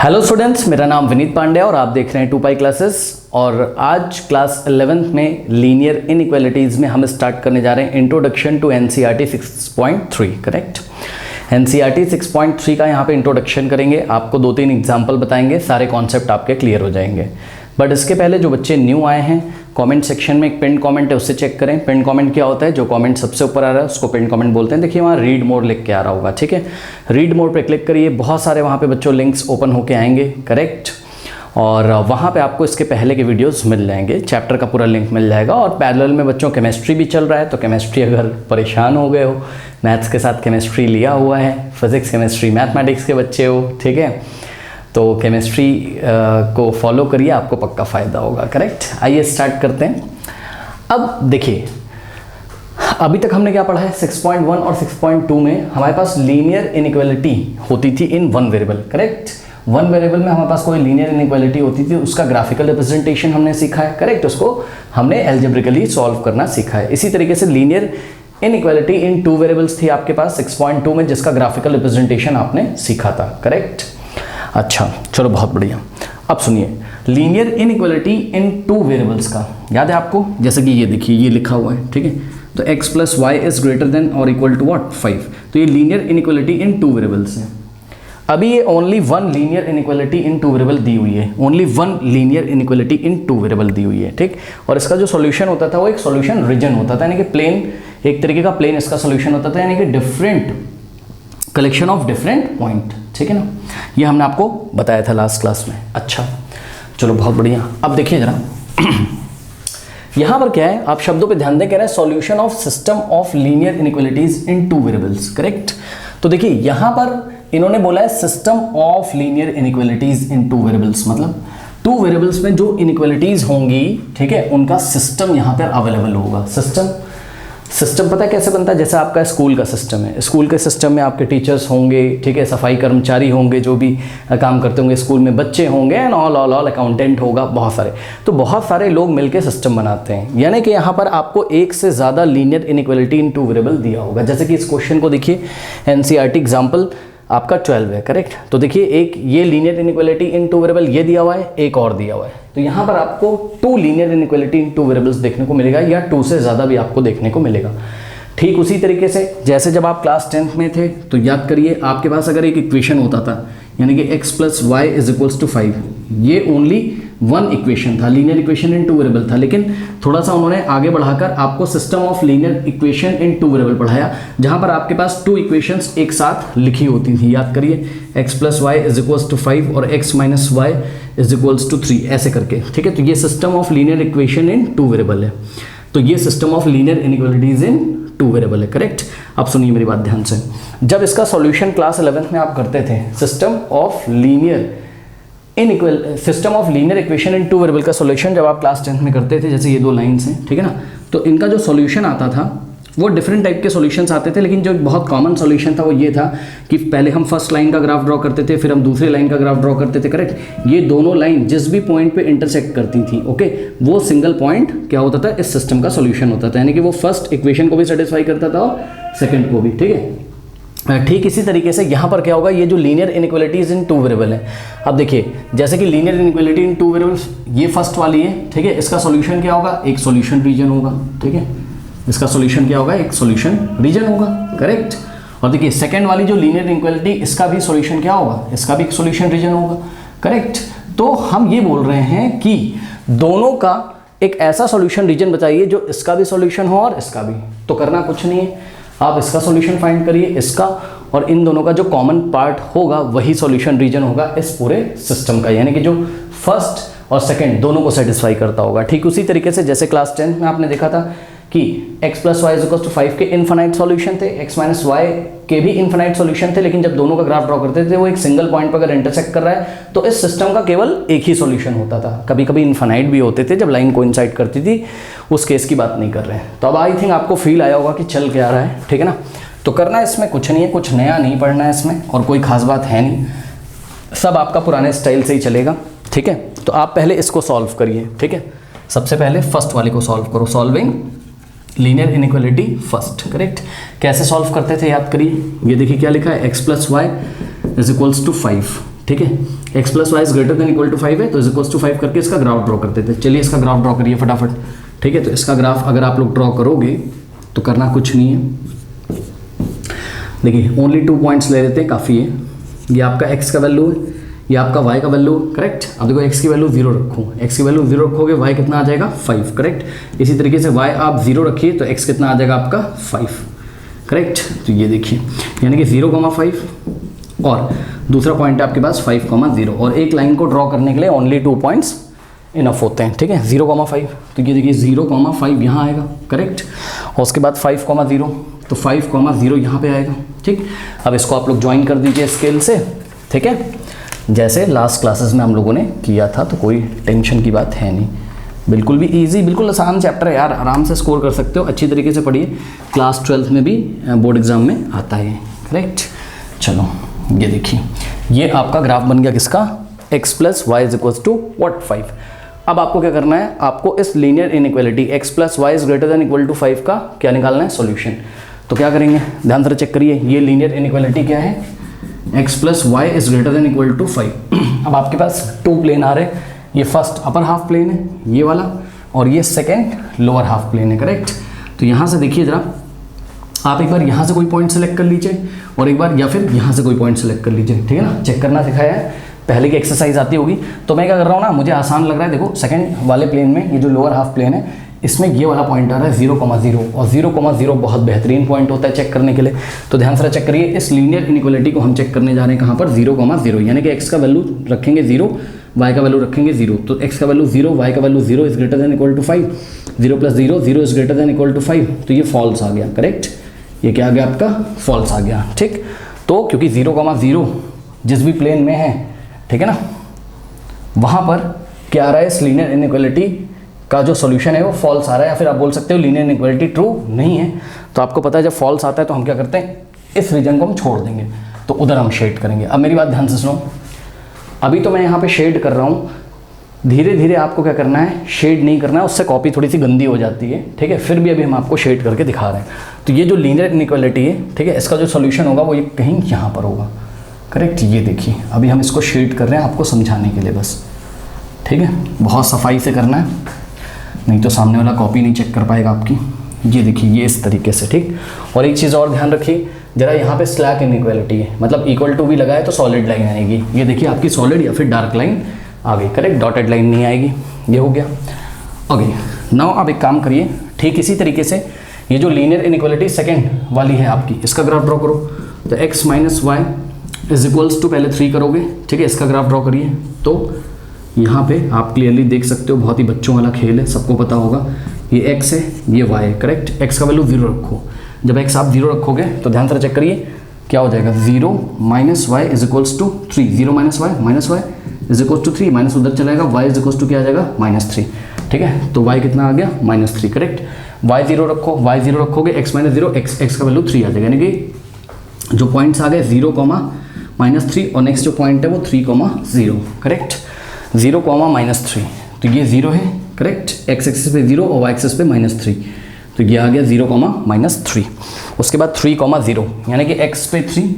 Hello students, मेरा नाम विनीत पांडे और आप देख रहे हैं 2 पाई क्लासेस। और आज क्लास 11th में लीनियर इनइक्वालिटीज़ में हम स्टार्ट करने जा रहे हैं introduction to NCERT 6.3। Correct, NCERT 6.3 का यहाँ पे इंट्रोडक्शन करेंगे। आपको 2-3 एग्जाम्पल बताएंगे, सारे कॉन्सेप्ट आपके क्लियर हो जाएंगे। बट इसके पहले जो बच्चे न्यू आए हैं, कमेंट सेक्शन में एक पिन कमेंट है, उससे चेक करें। पिन कमेंट क्या होता है? जो कमेंट सबसे ऊपर आ रहा है उसको पिन कमेंट बोलते हैं। देखिए वहाँ रीड मोर लिख के आ रहा होगा, ठीक है। रीड मोर पे क्लिक करिए, बहुत सारे वहाँ पे बच्चों लिंक्स ओपन होके आएंगे। करेक्ट, और वहाँ पे आपको इसके पहले के वीडियोस मिल जाएंगे, चैप्टर का पूरा लिंक मिल जाएगा। और पैरेलल में बच्चों केमिस्ट्री भी चल रहा है, तो केमिस्ट्री अगर परेशान हो गए हो, मैथ्स के साथ केमिस्ट्री लिया हुआ है, फिजिक्स केमिस्ट्री मैथमेटिक्स के बच्चे हो, ठीक है, तो केमिस्ट्री को फॉलो करिए, आपको पक्का फ़ायदा होगा। करेक्ट, आइए स्टार्ट करते हैं। अब देखिए, अभी तक हमने क्या पढ़ा है? 6.1 और 6.2 में हमारे पास लीनियर इनइक्वालिटी होती थी in one variable. Correct, one variable में हमारे पास कोई लीनियर इनइक्वालिटी होती थी, उसका ग्राफिकल रिप्रेजेंटेशन हमने सीखा है। करेक्ट, उसको हमने एल्जेब्रिकली सॉल्व करना सीखा है। इसी तरीके से लीनियर इनइक्वालिटी इन 2 वेरिएबल्स थी आपके पास 6.2 में, जिसका ग्राफिकल रिप्रेजेंटेशन आपने सीखा था। करेक्ट, अच्छा चलो बहुत बढ़िया। अब सुनिए, लीनियर इनइक्वालिटी इन 2 वेरिएबल्स का याद है आपको? जैसे कि ये देखिए, ये लिखा हुआ है, ठीक है। तो x plus Y is greater than और इक्वल टू व्हाट? 5। तो ये लीनियर इनइक्वालिटी इन 2 वेरिएबल्स है। अभी ये only one linear inequality in 2 variable दी हुई है, only one linear inequality in 2 variable दी हुई है, ठीक। और इसका जो सॉल्यूशन होता था वो एक सॉल्यूशन रीजन होता था, यानी कि प्लेन, एक तरीके का प्लेन इसका सॉल्यूशन होता था, यानी कि different collection of different point, ठीक है ना। ये हमने आपको बताया था लास्ट क्लास में। अच्छा चलो बहुत बढ़िया। अब देखिए जरा यहां पर क्या है, आप शब्दों पे ध्यान दें। कह रहे हैं solution of system of linear inequalities in 2 variables. Correct, तो देखिए यहां पर इन्होंने बोला है system of linear inequalities in 2 variables, मतलब 2 वेरिएबल्स में जो इनइक्वालिटीज होंगी, ठीक है, उनका सिस्टम यहां पर अवेलेबल होगा। सिस्टम पता है कैसे बनता है? जैसे आपका स्कूल का सिस्टम है, स्कूल के सिस्टम में आपके टीचर्स होंगे, ठीक है, सफाई कर्मचारी होंगे, जो भी काम करते होंगे स्कूल में, बच्चे होंगे, एंड ऑल अकाउंटेंट होगा, बहुत सारे। तो बहुत सारे लोग मिलकर सिस्टम बनाते हैं, यानी कि यहाँ पर आपको एक से ज़्यादा लीनियर इनइक्वालिटी इन 2 वेरिएबल दिया होगा। जैसे कि इस क्वेश्चन को देखिए, एनसीईआरटी एग्जाम्पल आपका 12 है। करेक्ट, तो देखिए एक ये लीनियर इनइक्वालिटी इन 2 वेरिएबल ये दिया हुआ है, एक और दिया हुआ है। तो यहाँ पर आपको 2 लीनियर इनइक्वालिटी इन 2 वेरिएबल्स देखने को मिलेगा, या 2 से ज़्यादा भी आपको देखने को मिलेगा। ठीक उसी तरीके से जैसे जब आप क्लास 10th में थे, तो याद करिए आपके पास अगर एक इक्वेशन होता था, यानी कि x plus Y is equals to 5, ये ओनली वन इक्वेशन था, लीनियर इक्वेशन इन 2 वेरिएबल था। लेकिन थोड़ा सा उन्होंने आगे बढ़ाकर आपको system of linear equation in 2 variable पढ़ाया, जहां पर आपके पास 2 इक्वेशंस एक साथ लिखी होती थी। याद करिए, x plus Y is equals to 5 और x minus Y is equals to 3, ऐसे करके, ठीक है। तो ये system of linear equation in 2 variable है। तो ये system of linear inequalities in 2 variable है। करेक्ट, अब सुनिए मेरी बात ध्यान से। जब इसका सॉल्यूशन क्लास 11th में आप करते थे, system of linear equation in 2 variable का सॉल्यूशन जब आप क्लास 10th में करते थे, जैसे ये 2 लाइन्स हैं, ठीक है ना, तो इनका जो सॉल्यूशन आता था वो डिफरेंट टाइप के सॉल्यूशंस आते थे। लेकिन जो बहुत कॉमन सॉल्यूशन था वो ये था कि पहले हम फर्स्ट लाइन का ग्राफ ड्रॉ करते थे, फिर हम दूसरी लाइन का ग्राफ ड्रॉ करते थे। करेक्ट, ये दोनों लाइन जिस भी पॉइंट पे इंटरसेक्ट करती थी, ओके, वो सिंगल पॉइंट क्या होता था? इस सिस्टम का सॉल्यूशन होता था, यानी कि वो फर्स्ट इक्वेशन को भी सेटिस्फाई करता था और सेकेंड को भी, ठीक है। ठीक इसी तरीके से यहाँ पर क्या होगा, ये जो लीनियर इनइक्वालिटीज इन 2 वेरिएबल है। अब देखिए, जैसे कि लीनियर इनइक्वालिटी इन 2 वेरिएबल्स ये फर्स्ट वाली है, ठीक है, इसका सॉल्यूशन क्या होगा? एक सॉल्यूशन रीजन होगा, ठीक है, इसका सॉल्यूशन क्या होगा? एक सॉल्यूशन रीजन होगा। करेक्ट, और देखिए सेकंड वाली जो लीनियर इनइक्वालिटी, इसका भी सॉल्यूशन क्या होगा? इसका भी एक सॉल्यूशन रीजन होगा। करेक्ट, तो हम ये बोल रहे हैं कि दोनों का एक ऐसा सॉल्यूशन रीजन बताइए जो इसका भी सॉल्यूशन हो और इसका भी। तो करना कुछ नहीं है, आप इसका सॉल्यूशन फाइंड करिए, इसका, और इन दोनों का जो कॉमन पार्ट होगा वही सॉल्यूशन रीजन होगा इस पूरे सिस्टम का, यानी कि जो फर्स्ट और सेकंड दोनों को सेटिस्फाई करता होगा। ठीक उसी तरीके से जैसे क्लास 10th में आपने देखा था कि x plus Y is equal to 5 के इनफाइनाइट सॉल्यूशन थे, x माइनस वाई के भी इनफाइनाइट सॉल्यूशन थे, लेकिन जब दोनों का ग्राफ ड्रॉ करते थे वो एक सिंगल पॉइंट पर अगर इंटरसेक्ट कर रहा है तो इस सिस्टम का केवल एक ही सॉल्यूशन होता था। कभी कभी इनफाइनाइट भी होते थे जब लाइन कोइंसाइड करती थी, उस केस की बात नहीं कर रहे हैं। तो अब आई थिंक आपको फील आया होगा कि चल क्या रहा है, ठीक है ना। तो करना इसमें कुछ नहीं है, कुछ नया नहीं पढ़ना है इसमें, और कोई खास बात है नहीं, सब आपका पुराने स्टाइल से ही चलेगा, ठीक है। तो आप पहले इसको सॉल्व करिए, ठीक है। सबसे पहले फर्स्ट वाले को सॉल्व करो, solving linear inequality first. Correct, कैसे सॉल्व करते थे याद करिए, ये देखिए क्या लिखा है, x plus Y is equals to 5, ठीक है, x plus Y is greater than equal to 5 है, तो इज इक्वल टू 5 करके इसका ग्राफ ड्रॉ करते थे। चलिए इसका ग्राफ ड्रॉ करिए फटाफट। ठीक है, तो इसका ग्राफ अगर आप लोग ड्रॉ करोगे तो करना कुछ नहीं है, देखिए ओनली 2 पॉइंट्स ले लेते हैं, काफ़ी है। ये आपका x का वैल्यू है, ये आपका y का वैल्यू, करेक्ट। अब देखो x की वैल्यू 0 रखो, x की वैल्यू 0 रखोगे y कितना आ जाएगा 5, करेक्ट। इसी तरीके से y आप 0 रखिए तो x कितना आ जाएगा आपका 5, करेक्ट। तो ये देखिए यानी कि 0,5 और दूसरा पॉइंट है आपके पास 5,0 और एक लाइन को ड्रॉ करने के लिए ओनली 2 पॉइंट्स इनफ होते हैं। ठीक है, 0,5 तो ये देखिए 0,5 यहाँ आएगा, करेक्ट। और उसके बाद 5,0 तो 5,0 यहाँ पे आएगा। ठीक, अब इसको आप लोग ज्वाइन कर दीजिए स्केल से, ठीक है, जैसे लास्ट क्लासेस में हम लोगों ने किया था। तो कोई टेंशन की बात है नहीं, बिल्कुल भी इजी, बिल्कुल आसान चैप्टर है यार, आराम से स्कोर कर सकते हो। अच्छी तरीके से पढ़िए, क्लास 12th में भी बोर्ड एग्जाम में आता है, करेक्ट। चलो ये देखिए, ये आपका ग्राफ बन गया किसका, x plus Y is equal to what 5। अब आपको क्या करना है, आपको इस linear inequality x plus Y is greater than equal to 5 का क्या निकालना है, सॉल्यूशन। तो क्या करेंगे, ध्यान से चेक करिए, ये लीनियर इनइक्वालिटी क्या है, x plus Y is greater than equal to 5। अब आपके पास 2 प्लेन आ रहे हैं, ये फर्स्ट अपर हाफ प्लेन है ये वाला, और ये सेकेंड लोअर हाफ प्लेन है, करेक्ट। तो यहाँ से देखिए जरा, आप एक बार यहाँ से कोई पॉइंट सेलेक्ट कर लीजिए और एक बार या फिर यहाँ से कोई पॉइंट सेलेक्ट कर लीजिए, ठीक है ना। चेक करना सिखाया है, पहले की एक्सरसाइज आती होगी। तो मैं क्या कर रहा हूँ ना, मुझे आसान लग रहा है, देखो सेकंड वाले प्लेन में ये जो लोअर हाफ प्लेन है इसमें ये वाला पॉइंट आ रहा है 0,0 और 0,0 बहुत बेहतरीन पॉइंट होता है चेक करने के लिए। तो ध्यान से चेक करिए, इस लीनियर इनइक्वालिटी को हम चेक करने जा रहे हैं कहाँ पर, 0,0, यानी कि x का वैल्यू रखेंगे 0, y का वैल्यू रखेंगे 0। तो x का वैल्यू 0, y का value 0 is greater than equal to 5, 0 plus 0, 0 is greater than equal to 5, तो ये फॉल्स आ गया, करेक्ट। ये क्या आ गया आपका, फॉल्स आ गया, ठीक। तो क्योंकि 0,0 जिस भी प्लेन में है, ठीक है ना, वहाँ पर क्या आ रहा है, इस लीनियर इनइक्वालिटी का जो सॉल्यूशन है वो फॉल्स आ रहा है, या फिर आप बोल सकते हो लीनियर इनइक्वालिटी ट्रू नहीं है। तो आपको पता है जब फॉल्स आता है तो हम क्या करते हैं, इस रीजन को हम छोड़ देंगे, तो उधर हम शेड करेंगे। अब मेरी बात ध्यान से सुनो, अभी तो मैं यहाँ पे शेड कर रहा हूँ, धीरे धीरे आपको क्या करना है, शेड नहीं करना है, उससे कॉपी थोड़ी सी गंदी हो जाती है, ठीक है। फिर भी अभी हम आपको शेड करके दिखा रहे हैं। तो ये जो लीनियर इनइक्वालिटी है, ठीक है, इसका जो सोल्यूशन होगा वो ये कहीं यहाँ पर होगा, करेक्ट। ये देखिए अभी हम इसको शेड कर रहे हैं आपको समझाने के लिए बस, ठीक है। बहुत सफाई से करना है, नहीं तो सामने वाला कॉपी नहीं चेक कर पाएगा आपकी। ये देखिए ये इस तरीके से, ठीक। और एक चीज़ और ध्यान रखिए जरा, यहाँ पे स्लैक इनइक्वालिटी है, मतलब इक्वल टू भी लगाए तो सॉलिड लाइन आएगी। ये देखिए आपकी सॉलिड या फिर डार्क लाइन आ गई, करेक्ट, डॉटेड लाइन नहीं आएगी। ये हो गया। ओके, नाउ आप एक काम करिए, ठीक इसी तरीके से ये जो लीनियर इनइक्वालिटी सेकेंड वाली है आपकी, इसका ग्राफ ड्रॉ करो। तो x minus Y is equals to पहले 3 करोगे, ठीक है, इसका ग्राफ ड्रॉ करिए। तो यहाँ पे आप क्लियरली देख सकते हो, बहुत ही बच्चों वाला खेल है, सबको पता होगा। ये x है, ये y है, करेक्ट। x का वैल्यू 0 रखो, जब x आप 0 रखोगे तो ध्यान से चेक करिए क्या हो जाएगा, 0 minus Y is equals to 3, 0 minus Y is equals to 3, minus उधर चलेगा, y इज इक्वल्स टू क्या आ जाएगा, -3, ठीक है। तो y कितना आ गया, -3, करेक्ट। y 0 रखो, y 0 रखोगे, x माइनस 0, x का वैल्यू 3 आ जाएगा, यानी कि जो पॉइंट्स आ गए 0, -3 और नेक्स्ट जो पॉइंट है वो 3,0, करेक्ट। 0, -3, तो ये 0 है, करेक्ट। x एक्सिस पे 0 और y एक्सिस पे -3, तो ये आ गया 0, -3। उसके बाद 3,0, यानी कि x पे 3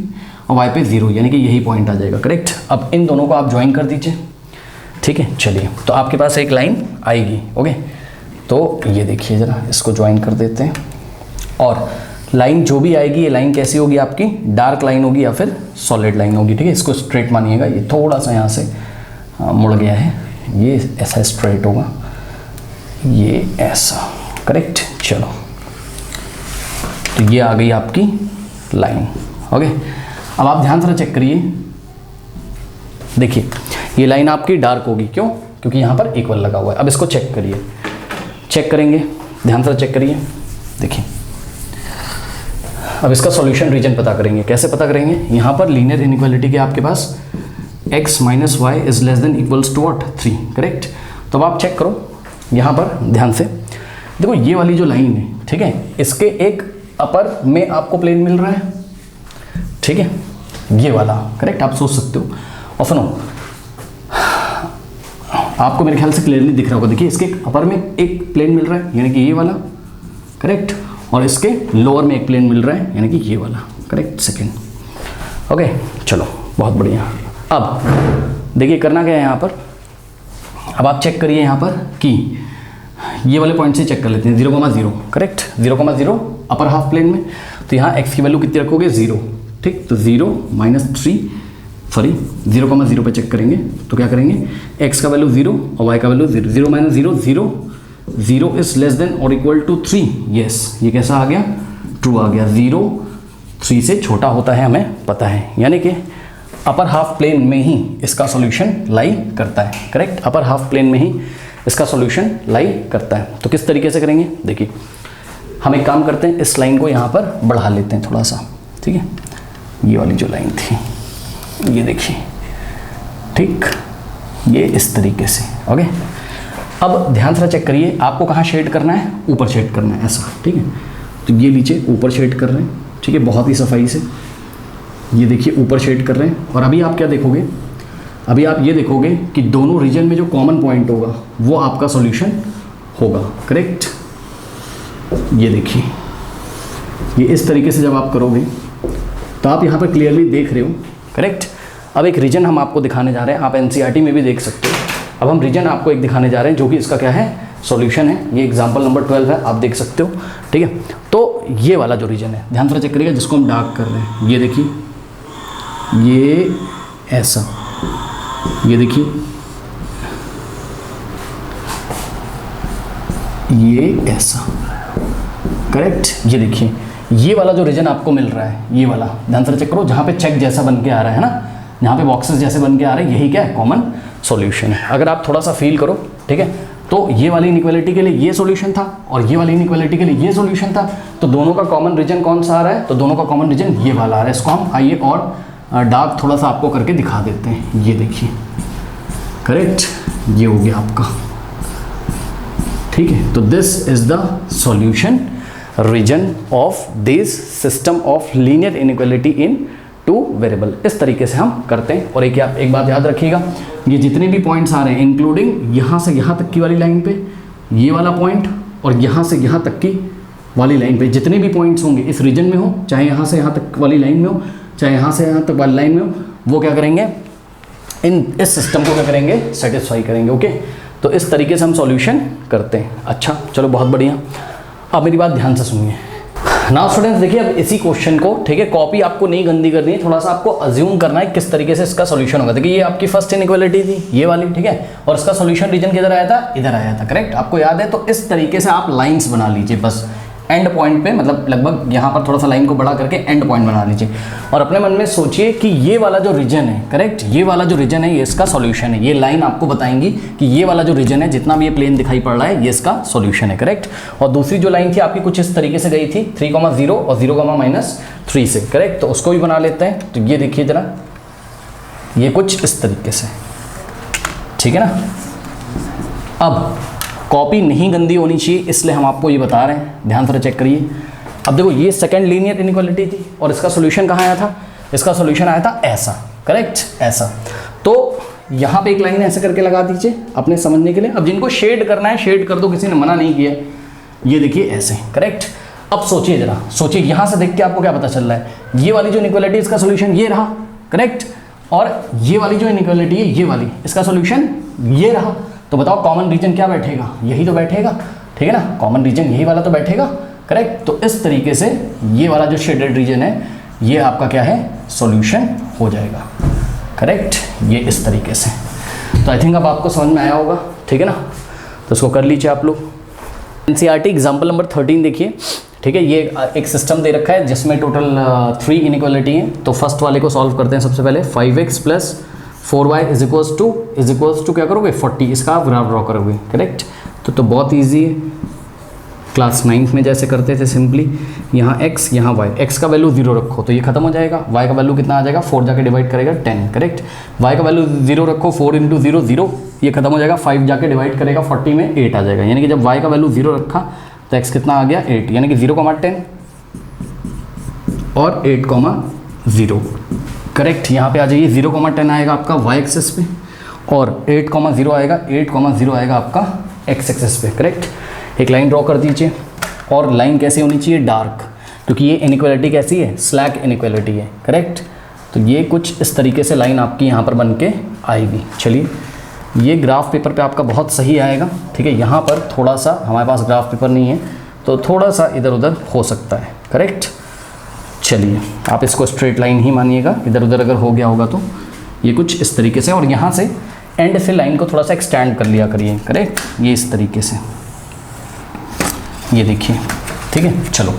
और y पे 0, यानी कि यही पॉइंट आ जाएगा, करेक्ट। अब इन दोनों को आप ज्वाइन कर दीजिए, ठीक है। चलिए, तो आपके पास एक लाइन आएगी, ओके। तो ये देखिए जरा, इसको ज्वाइन कर देते हैं। और लाइन जो भी आएगी, ये लाइन कैसी होगी आपकी, डार्क लाइन होगी या फिर सॉलिड लाइन होगी, ठीक है। इसको स्ट्रेट मानिएगा, ये थोड़ा सा यहाँ से मुड़ गया है, ये ऐसा स्ट्रेट होगा, ये ऐसा, करेक्ट। चलो, तो ये आ गई आपकी लाइन, ओके। अब आप ध्यान से चेक करिए, देखिए ये लाइन आपकी डार्क होगी, क्यों, क्योंकि यहाँ पर इक्वल लगा हुआ है। अब इसको चेक करिए, चेक करेंगे, ध्यान से चेक करिए, देखिए। अब इसका सॉल्यूशन रीजन पता करेंगे, कैसे पता करेंगे, यहाँ पर लीनियर इनइक्वालिटी के आपके पास x minus Y is less than equals to what, 3, correct. तो अब आप चेक करो यहाँ पर ध्यान से, देखो ये वाली जो लाइन है, ठीक है, इसके एक अपर में आपको प्लेन मिल रहा है, ठीक है, ये वाला, करेक्ट। आप सोच सकते हो, और सुनो, आपको मेरे ख्याल से क्लियरली दिख रहा होगा, देखिए इसके अपर में एक प्लेन मिल रहा है, यानी कि ये वाला, करेक्ट, और इसके लोअर में एक प्लेन मिल रहा है, यानी कि ये वाला, करेक्ट, सेकेंड, ओके। चलो, बहुत बढ़िया। अब देखिए करना क्या है यहाँ पर, अब आप चेक करिए यहाँ पर कि ये वाले पॉइंट से चेक कर लेते हैं 0,0 करेक्ट, 0,0 अपर हाफ प्लेन में, तो यहाँ x की वैल्यू कितनी रखोगे 0, ठीक, तो 0 -3 पे चेक करेंगे तो क्या करेंगे x का वैल्यू 0 और y का वैल्यू 0, 0 - 0 0 इज लेस देन और इक्वल टू 3, यस ये कैसा आ गया, ट्रू आ गया, 0 3 से छोटा होता है हमें पता है, यानी कि अपर हाफ प्लेन में ही इसका सॉल्यूशन लाई करता है, करेक्ट, अपर हाफ प्लेन में ही इसका सॉल्यूशन लाई करता है। तो किस तरीके से करेंगे, देखिए हम एक काम करते हैं, इस लाइन को यहाँ पर बढ़ा लेते हैं थोड़ा सा, ठीक है, ये वाली जो लाइन थी ये देखिए, ठीक, ये इस तरीके से, ओके। अब ध्यान से चेक करिए, आपको कहाँ शेड करना है, ऊपर शेड करना है ऐसा, ठीक है, तो ये नीचे ऊपर शेड कर रहे हैं, ठीक है, बहुत ही सफाई से, ये देखिए ऊपर शेड कर रहे हैं। और अभी आप क्या देखोगे, अभी आप ये देखोगे कि दोनों रीजन में जो कॉमन पॉइंट होगा वो आपका सॉल्यूशन होगा, करेक्ट, ये देखिए, ये इस तरीके से जब आप करोगे तो आप यहाँ पर क्लियरली देख रहे हो, करेक्ट। अब एक रीजन हम आपको दिखाने जा रहे हैं, आप एनसीईआरटी में भी देख सकते हो, अब हम रीजन आपको एक दिखाने जा रहे हैं जो कि इसका क्या है, सॉल्यूशन है, ये एग्जांपल नंबर 12 है, आप देख सकते हो, ठीक है। तो ये वाला जो रीजन है, ध्यान से चेक करिएगा, जिसको हम डार्क कर रहे हैं, ये देखिए, ये ऐसा, ये देखिए, ये ऐसा, करेक्ट, ये देखिए, ये वाला जो रीजन आपको मिल रहा है, ये वाला ध्यान से चेक करो, जहाँ पे चेक जैसा बन के आ रहा है ना, यहाँ पे बॉक्सेस जैसे बन के आ रहे हैं, यही क्या है, कॉमन सॉल्यूशन है। अगर आप थोड़ा सा फील करो, ठीक है, तो ये वाली इनइक्वालिटी के लिए ये सॉल्यूशन था और ये वाली इनइक्वालिटी के लिए ये सॉल्यूशन था, तो दोनों का कॉमन रीजन कौन सा आ रहा है, तो दोनों का कॉमन रीजन ये वाला आ रहा है। इसको हम आइए और डार्क थोड़ा सा आपको करके दिखा देते हैं, ये देखिए, करेक्ट, ये हो गया आपका, ठीक है। तो this is the solution region of this system of linear inequality in two variable, इस तरीके से हम करते हैं। और एक बात याद रखिएगा, ये जितने भी पॉइंट्स आ रहे हैं इंक्लूडिंग यहाँ से यहाँ तक की वाली लाइन पे ये वाला पॉइंट और यहाँ से यहाँ तक की वाली लाइन पे जितने भी पॉइंट्स होंगे इस रीजन में हो, चाहे यहाँ से यहाँ तक वाली लाइन में हो, चाहे यहाँ से यहाँ तक वाली लाइन में हो, वो क्या करेंगे, इस सिस्टम को क्या करेंगे, सेटिस्फाई करेंगे, ओके। तो इस तरीके से हम सॉल्यूशन करते हैं। अच्छा चलो, बहुत बढ़िया। अब मेरी बात ध्यान से सुनिए। नाउ स्टूडेंट्स देखिए, अब इसी क्वेश्चन को, ठीक है, कॉपी आपको नहीं गंदी करनी है, थोड़ा सा आपको अज्यूम करना है किस तरीके से इसका सॉल्यूशन होगा। देखिए ये आपकी फर्स्ट इनइक्वालिटी थी, ये वाली, ठीक है, और इसका सॉल्यूशन रीजन किधर आया था, इधर आया था, करेक्ट, आपको याद है। तो इस तरीके से आप लाइंस बना लीजिए, बस एंड पॉइंट पे, मतलब लगभग यहाँ पर थोड़ा सा लाइन को बड़ा करके एंड पॉइंट बना लीजिए और अपने मन में सोचिए कि ये वाला जो रीजन है, करेक्ट, ये वाला जो रीजन है ये इसका सॉल्यूशन है। ये लाइन आपको बताएंगी कि ये वाला जो रीजन है, जितना भी ये प्लेन दिखाई पड़ रहा है, ये इसका सॉल्यूशन है, करेक्ट। और दूसरी जो लाइन थी आपकी कुछ इस तरीके से गई थी 3,0 और 0,-3 से, करेक्ट, तो उसको भी बना लेते हैं। तो ये देखिए जरा, ये कुछ इस तरीके से, ठीक है ना। अब कॉपी नहीं गंदी होनी चाहिए, इसलिए हम आपको ये बता रहे हैं, ध्यान से चेक करिए। अब देखो ये सेकंड लीनियर इनइक्वालिटी थी और इसका सॉल्यूशन कहाँ आया था, इसका सॉल्यूशन आया था ऐसा, करेक्ट, ऐसा। तो यहाँ पे एक लाइन ऐसे करके लगा दीजिए अपने समझने के लिए। अब जिनको शेड करना है शेड कर दो, किसी ने मना नहीं किया। ये देखिए ऐसे, करेक्ट। अब सोचिए जरा, सोचिए यहाँ से देख के आपको क्या पता चल रहा है, ये वाली जो इनइक्वालिटी इसका सॉल्यूशन ये रहा, करेक्ट, और ये वाली जो इनइक्वालिटी है ये वाली, इसका सॉल्यूशन ये रहा। तो बताओ कॉमन रीजन क्या बैठेगा, यही तो बैठेगा, ठीक है ना, कॉमन रीजन यही वाला तो बैठेगा, करेक्ट। तो इस तरीके से ये वाला जो शेडेड रीजन है ये आपका क्या है, सॉल्यूशन हो जाएगा, करेक्ट, ये इस तरीके से। तो आई थिंक अब आपको समझ में आया होगा, ठीक है ना। तो इसको कर लीजिए आप लोग। एनसीईआरटी एग्जाम्पल नंबर 13 देखिए, ठीक है। ये एक सिस्टम दे रखा है जिसमें टोटल 3 इनइक्वालिटी हैं। तो फर्स्ट वाले को सॉल्व करते हैं सबसे पहले। 5x + 4y is equals to क्या करोगे, 40, इसका आप ग्राफ ड्रॉ करोगे, करेक्ट। तो बहुत ईजी है, क्लास 9th में जैसे करते थे सिंपली, यहाँ x यहाँ y, x का वैल्यू 0 रखो तो ये खत्म हो जाएगा, y का वैल्यू कितना आ जाएगा, 4 जाके डिवाइड करेगा 10, करेक्ट। y का वैल्यू 0 रखो, 4 × 0 0, ये खत्म हो जाएगा, 5 जाके डिवाइड करेगा 40 में 8 आ जाएगा। यानी कि जब y का वैल्यू 0 रखा तो x कितना आ गया, 8, यानी कि 0,10 और 8,0, करेक्ट। यहाँ पे आ जाइए, 0,10 आएगा आपका y एक्सिस पे और 8,0 आएगा, 8,0 आएगा आपका x एक्सिस पे, करेक्ट। एक लाइन ड्रॉ कर दीजिए और लाइन कैसी होनी चाहिए, डार्क, क्योंकि ये इनइक्वालिटी कैसी है, स्लैक इनइक्वालिटी है, करेक्ट। तो ये कुछ इस तरीके से लाइन आपकी यहाँ पर बन के आएगी। चलिए, ये ग्राफ पेपर पे आपका बहुत सही आएगा, ठीक है। यहाँ पर थोड़ा सा हमारे पास ग्राफ पेपर नहीं है तो थोड़ा सा इधर उधर हो सकता है, करेक्ट। चलिए, आप इसको स्ट्रेट लाइन ही मानिएगा, इधर उधर अगर हो गया होगा तो ये कुछ इस तरीके से, और यहाँ से एंड से लाइन को थोड़ा सा एक्सटेंड कर लिया करिए, करेक्ट, ये इस तरीके से, ये देखिए, ठीक है। चलो,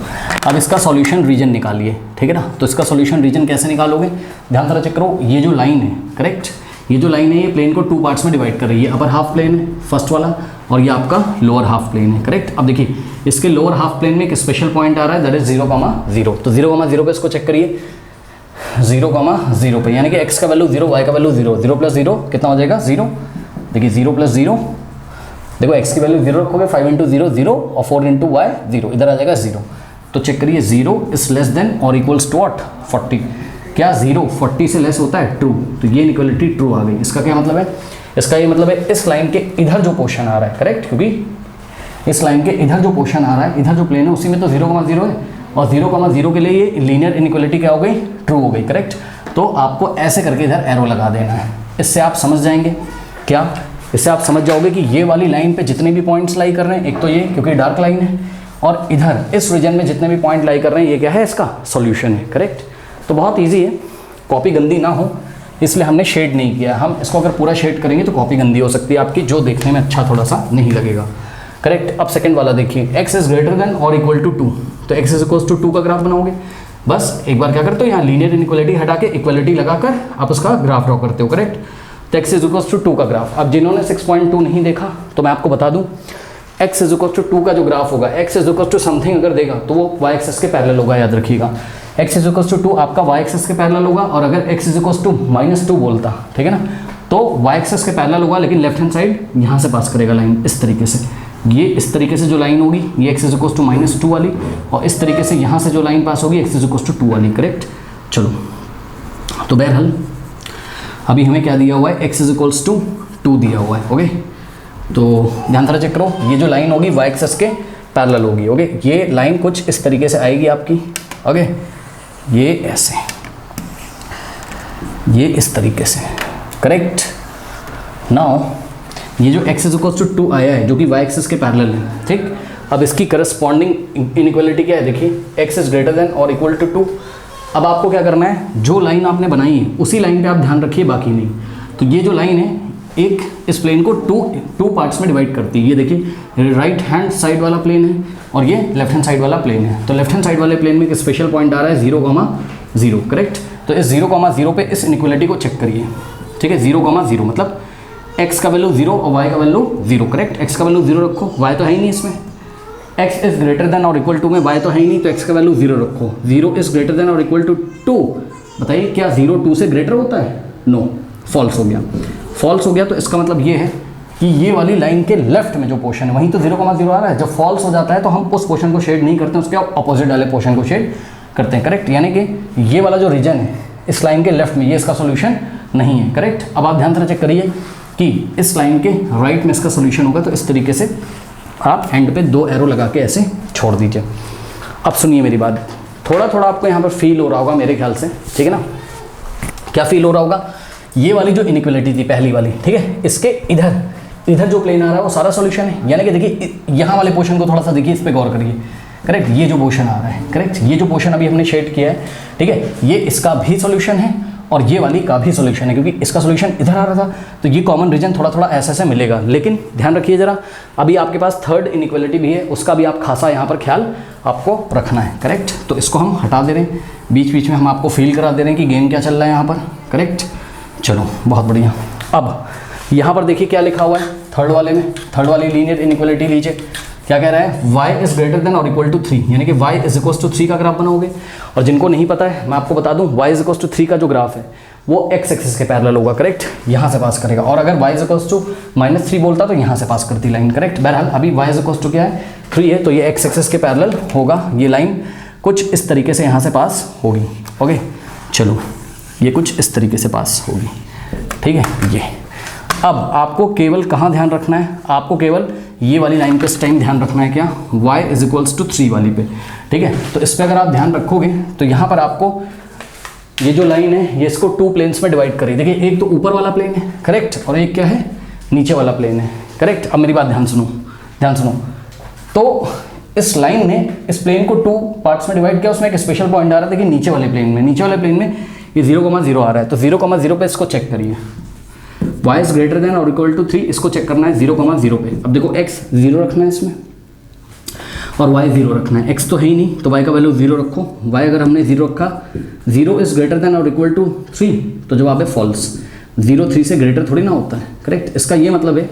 अब इसका सॉल्यूशन रीजन निकालिए, ठीक है ना। तो इसका सॉल्यूशन रीजन कैसे निकालोगे, ध्यान से चेक करो। ये जो लाइन है, करेक्ट, ये जो लाइन है ये प्लेन को 2 पार्ट्स में डिवाइड कर रही है। अपर हाफ प्लेन है फर्स्ट वाला, और ये आपका लोअर हाफ प्लेन है, करेक्ट। अब देखिए, इसके लोअर हाफ प्लेन में एक स्पेशल पॉइंट आ रहा है, दैट इज 0,0। तो 0,0 पे इसको चेक करिए, 0,0 पे, यानी कि x का वैल्यू 0, y का वैल्यू 0, 0 + 0 कितना हो जाएगा, 0। देखिए 0 + 0, देखो x की वैल्यू 0 रखोगे, 5 × 0 0, और 4 × y 0, इधर आ जाएगा 0। तो चेक करिए, 0 इज लेस देन और इक्वल्स टू व्हाट, 40। क्या 0 40 से लेस होता है, ट्रू। तो ये इनइक्वालिटी ट्रू आ गई। इसका क्या मतलब है, इसका ये मतलब है इस लाइन के इधर जो पोर्शन आ रहा है, करेक्ट, क्योंकि इस लाइन के इधर जो पोर्शन आ रहा है, इधर जो प्लेन है उसी में तो 0,0 है, और 0,0 के लिए ये लीनियर इनइक्वालिटी क्या हो गई, ट्रू हो गई, करेक्ट। तो आपको ऐसे करके इधर एरो लगा देना है। इससे आप समझ जाएंगे क्या, इससे आप समझ जाओगे कि ये वाली लाइन पे जितने भी पॉइंट्स लाई कर रहे हैं, एक तो ये क्योंकि डार्क लाइन है, और इधर इस रीजन में जितने भी पॉइंट लाई कर रहे हैं, ये क्या है, इसका सॉल्यूशन है, करेक्ट। तो बहुत ईजी है, कॉपी गंदी ना हो इसलिए हमने शेड नहीं किया। हम इसको अगर पूरा शेड करेंगे तो कॉपी गंदी हो सकती है आपकी, जो देखने में अच्छा थोड़ा सा नहीं लगेगा, करेक्ट। अब सेकंड वाला देखिए, x इज ग्रेटर देन और इक्वल टू 2, तो x इज इक्वल टू 2 का ग्राफ बनाओगे। बस एक बार क्या करते हो, यहाँ लीनियर इनइक्वालिटी हटा के इक्वालिटी लगाकर आप उसका ग्राफ ड्रॉ करते हो, करेक्ट। तो x इज इक्वल टू 2 का ग्राफ। अब जिन्होंने 6.2 नहीं देखा तो मैं आपको बता दूं, x इज इक्वल टू 2 का जो ग्राफ होगा, x is equal to something अगर देगा तो वो y एक्सिस के पैरेलल होगा, याद रखिएगा। x इज इक्वल टू 2 आपका y एक्सिस के पैरेलल होगा, और अगर x इज इक्वल टू -2 बोलता, ठीक है ना, तो y एक्सिस के पैरेलल होगा, लेकिन लेफ्ट हैंड साइड यहाँ से पास करेगा लाइन, इस तरीके से। ये इस तरीके से जो लाइन होगी ये x इज इक्वल टू -2 वाली, और इस तरीके से यहाँ से जो लाइन पास होगी x इज इक्वल टू 2 वाली, करेक्ट। चलो, तो बहरहाल अभी हमें क्या दिया हुआ है, x इज इक्वल टू 2 दिया हुआ है, ओके। तो ध्यान से चेक करो, ये जो लाइन होगी y एक्सिस के पैरेलल होगी, ओके। ये लाइन कुछ इस तरीके से आएगी आपकी, ओके, ये ऐसे, ये इस तरीके से, करेक्ट। नाउ ये जो x इज इक्वल टू 2 आया है, जो कि y एक्सिस के पैरेलल है, ठीक। अब इसकी करस्पॉन्डिंग इनइक्वालिटी क्या है, देखिए, x इज ग्रेटर देन और इक्वल टू 2। अब आपको क्या करना है, जो लाइन आपने बनाई है उसी लाइन पे आप ध्यान रखिए, बाकी नहीं। तो ये जो लाइन है, एक इस प्लेन को टू पार्ट्स में डिवाइड करती है। ये देखिए, राइट हैंड साइड वाला प्लेन है और ये लेफ्ट हैंड साइड वाला प्लेन है। तो लेफ्ट हैंड साइड वाले प्लेन में एक स्पेशल पॉइंट आ रहा है 0,0, करेक्ट। तो इस 0,0 पे इस इनइक्वालिटी को चेक करिए, ठीक है। 0,0 मतलब x का वैल्यू 0 और y का वैल्यू 0, करेक्ट। x का वैल्यू 0 रखो, y तो है ही नहीं इसमें। x इज ग्रेटर देन और इक्वल टू में y तो है ही नहीं, तो x का वैल्यू 0 रखो। 0 इज ग्रेटर देन और इक्वल टू 2, बताइए क्या 0 2 से ग्रेटर होता है, नो, फॉल्स हो गया। फॉल्स हो गया तो इसका मतलब ये है कि ये वाली लाइन के लेफ्ट में जो पोर्शन है वहीं तो 0,0 आ रहा है। जब फॉल्स हो जाता है तो हम उस पोर्शन को शेड नहीं करते, उसके अपोजिट वाले पोर्शन को शेड करते हैं, करेक्ट। यानी कि ये वाला जो रीजन है इस लाइन के लेफ्ट में, ये इसका सोल्यूशन नहीं है, करेक्ट। अब आप ध्यान से चेक करिए कि इस लाइन के राइट में इसका सोल्यूशन होगा, तो इस तरीके से आप एंड पे 2 एरो लगा के ऐसे छोड़ दीजिए। अब सुनिए मेरी बात, थोड़ा थोड़ा आपको यहाँ पर फील हो रहा होगा मेरे ख्याल से, ठीक है ना। क्या फील हो रहा होगा, ये वाली जो इनइक्वालिटी थी पहली वाली, ठीक है, इसके इधर जो प्लेन आ रहा है वो सारा सॉल्यूशन है। यानी कि देखिए, यहाँ वाले पोर्शन को थोड़ा सा देखिए, इस पर गौर करिए, करेक्ट। ये जो पोर्शन आ रहा है, करेक्ट, ये जो पोर्शन अभी हमने शेड किया है, ठीक है, ये इसका भी सॉल्यूशन है और ये वाली का भी सॉल्यूशन है, क्योंकि इसका सॉल्यूशन इधर आ रहा था। तो ये कॉमन रीजन थोड़ा थोड़ा ऐसे ऐसे मिलेगा। लेकिन ध्यान रखिए जरा, अभी आपके पास थर्ड इनइक्वालिटी भी है, उसका भी आप खासा यहाँ पर ख्याल आपको रखना है, करेक्ट। तो इसको हम हटा दे रहे हैं, बीच बीच में हम आपको फील करा दे रहे हैं कि गेम क्या चल रहा है यहाँ पर, करेक्ट। चलो, बहुत बढ़िया। अब यहाँ पर देखिए क्या लिखा हुआ है थर्ड वाले में, थर्ड वाली लीनियर इनइक्वालिटी लीजिए, क्या कह रहा है, y इज ग्रेटर देन और इक्वल टू 3, यानी कि y इज इक्वल टू 3 का ग्राफ बनाओगे। और जिनको नहीं पता है मैं आपको बता दूं, y इज इक्वल टू 3 का जो ग्राफ है वो x एक्सिस के पैरेलल होगा, करेक्ट, यहाँ से पास करेगा। और अगर y इज इक्वल टू -3 बोलता तो यहाँ से पास करती लाइन, करेक्ट। बहरहाल अभी y इज इक्वल टू क्या है, 3 है, तो ये x एक्सिस के पैरेलल होगा। ये लाइन कुछ इस तरीके से यहाँ से पास होगी, ओके। चलो, ये कुछ इस तरीके से पास होगी, ठीक है। ये अब आपको केवल कहाँ ध्यान रखना है, आपको केवल ये वाली लाइन पे इस टाइम ध्यान रखना है, क्या, y इज इक्वल्स टू 3 वाली पे, ठीक है। तो इस पर अगर आप ध्यान रखोगे तो यहाँ पर आपको ये जो लाइन है ये इसको 2 प्लेन्स में डिवाइड करी। देखिए एक तो ऊपर वाला प्लेन है, करेक्ट, और एक क्या है, नीचे वाला प्लेन है, करेक्ट। अब मेरी बात ध्यान सुनो, ध्यान सुनो। तो इस लाइन ने इस प्लेन को 2 पार्ट्स में डिवाइड किया, उसमें एक स्पेशल पॉइंट आ रहा था कि नीचे वाले प्लेन में, नीचे वाले प्लेन में ये 0,0 आ रहा है। तो 0,0 पे इसको चेक करिए, y इज ग्रेटर देन और इक्वल टू 3, इसको चेक करना है 0,0 पे। अब देखो x 0 रखना है इसमें और y 0 रखना है। x तो है ही नहीं तो y का वैल्यू 0 रखो। y अगर हमने 0 रखा, 0 इज ग्रेटर देन और इक्वल टू 3, तो जवाब है फॉल्स। 0 3 से ग्रेटर थोड़ी ना होता है, करेक्ट। इसका ये मतलब है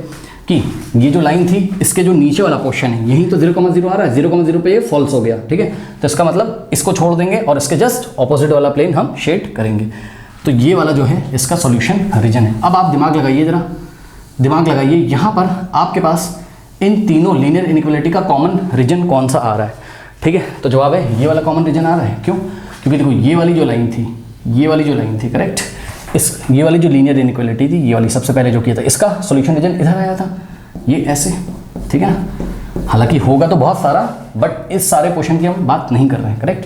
कि ये जो लाइन थी इसके जो नीचे वाला पोर्शन है यही तो 0,0 आ रहा है, 0,0 पे ये फॉल्स हो गया, ठीक है। तो इसका मतलब इसको छोड़ देंगे और इसके जस्ट ऑपोजिट वाला प्लेन हम शेड करेंगे। तो ये वाला जो है इसका सॉल्यूशन रीजन है। अब आप दिमाग लगाइए, जरा दिमाग लगाइए, यहाँ पर आपके पास इन तीनों लीनियर इनइक्वालिटी का कॉमन रीजन कौन सा आ रहा है, ठीक है। तो जवाब है ये वाला कॉमन रीजन आ रहा है। क्यों? क्योंकि देखो ये वाली जो लाइन थी, ये वाली जो लाइन थी, करेक्ट, ये वाली जो लीनियर इनइक्वालिटी थी, ये वाली सबसे पहले जो किया था, इसका सॉल्यूशन रीजन इधर आया था, ये ऐसे, ठीक है ना। हालांकि होगा तो बहुत सारा, बट इस सारे क्वेश्चन की हम बात नहीं कर रहे हैं, करेक्ट।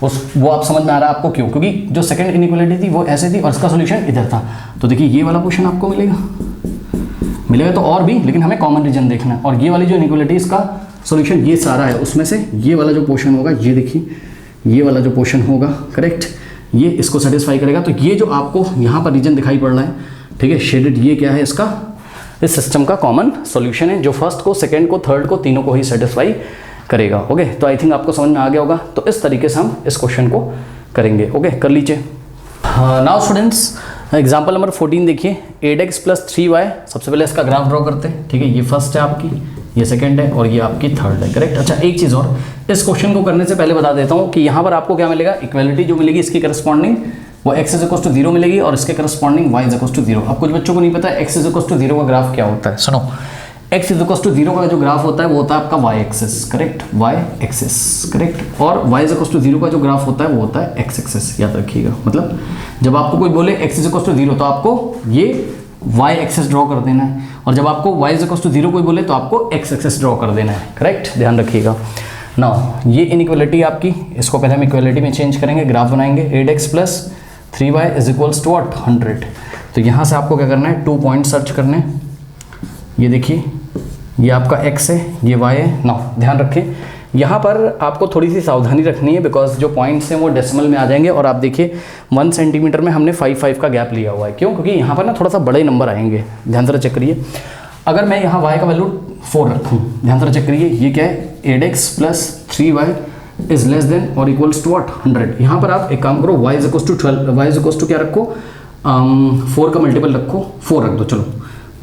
वो आप समझ में आ रहा है आपको क्यों? क्योंकि जो सेकंड इनइक्वालिटी थी वो ऐसे थी और इसका सॉल्यूशन इधर था। तो देखिए ये वाला क्वेश्चन आपको मिलेगा तो और भी, लेकिन हमें कॉमन रीजन देखना है। और ये वाली जो इनइक्वालिटी, इसका सॉल्यूशन ये सारा है, उसमें से ये वाला जो पोर्शन होगा, ये देखिए ये वाला जो पोर्शन होगा, करेक्ट, ये इसको सेटिस्फाई करेगा। तो ये जो आपको यहाँ पर रीजन दिखाई पड़ रहा है, ठीक है, शेडेड, ये क्या है, इसका इस सिस्टम का कॉमन सॉल्यूशन है जो फर्स्ट को, सेकंड को, थर्ड को, तीनों को ही सेटिस्फाई करेगा। ओके, तो आई थिंक आपको समझ में आ गया होगा। तो इस तरीके से हम इस क्वेश्चन को करेंगे। ओके, कर लीजिए। नाउ स्टूडेंट्स, एग्जाम्पल नंबर 14 देखिए, 8x + 3y। सबसे पहले इसका ग्राफ ड्रॉ करते हैं, ठीक है। ये फर्स्ट है आपकी, ये सेकंड है और ये आपकी थर्ड है, करेक्ट। अच्छा, एक चीज़ और, इस क्वेश्चन को करने से पहले बता देता हूँ कि यहाँ पर आपको क्या मिलेगा, इक्वालिटी जो मिलेगी इसकी करस्पॉन्डिंग वो x = 0 मिलेगी और इसके करस्पॉन्डिंग y = 0। अब कुछ बच्चों को नहीं पता है x = 0 का ग्राफ क्या होता है। सुनो, x = 0 का जो ग्राफ होता है वो होता है आपका y axis, correct, y axis, correct. और y = 0 का जो ग्राफ होता है वो होता है x एक्सिस, याद रखिएगा। मतलब जब आपको कोई बोले x = 0 तो आपको ये y एक्सिस ड्रॉ कर देना है, और जब आपको y = 0 कोई बोले तो आपको x एक्सिस ड्रॉ कर देना है, करेक्ट, ध्यान रखिएगा। नाउ ये इनइक्वालिटी आपकी, इसको पहले हम इक्वालिटी में चेंज करेंगे, ग्राफ बनाएंगे। 8x + 3y = what? 100। तो यहाँ से आपको क्या करना है, 2 पॉइंट सर्च करने। ये देखिए, ये आपका x है, ये y है। नाउ ध्यान रखें, यहाँ पर आपको थोड़ी सी सावधानी रखनी है, बिकॉज जो पॉइंट्स हैं वो डेसिमल में आ जाएंगे। और आप देखिए 1 सेंटीमीटर में हमने 5 का गैप लिया हुआ है। क्यों? क्योंकि यहाँ पर ना थोड़ा सा बड़े नंबर आएंगे। ध्यान से चेक करिए, अगर मैं यहाँ y का वैल्यू 4 रखूँ, ध्यान से चेक करिए, ये क्या है, 8x + 3y ≤ what? 100। यहाँ पर आप एक काम करो, y = 12, y = क्या रखो, 4 का मल्टीपल रखो, 4 रख दो, चलो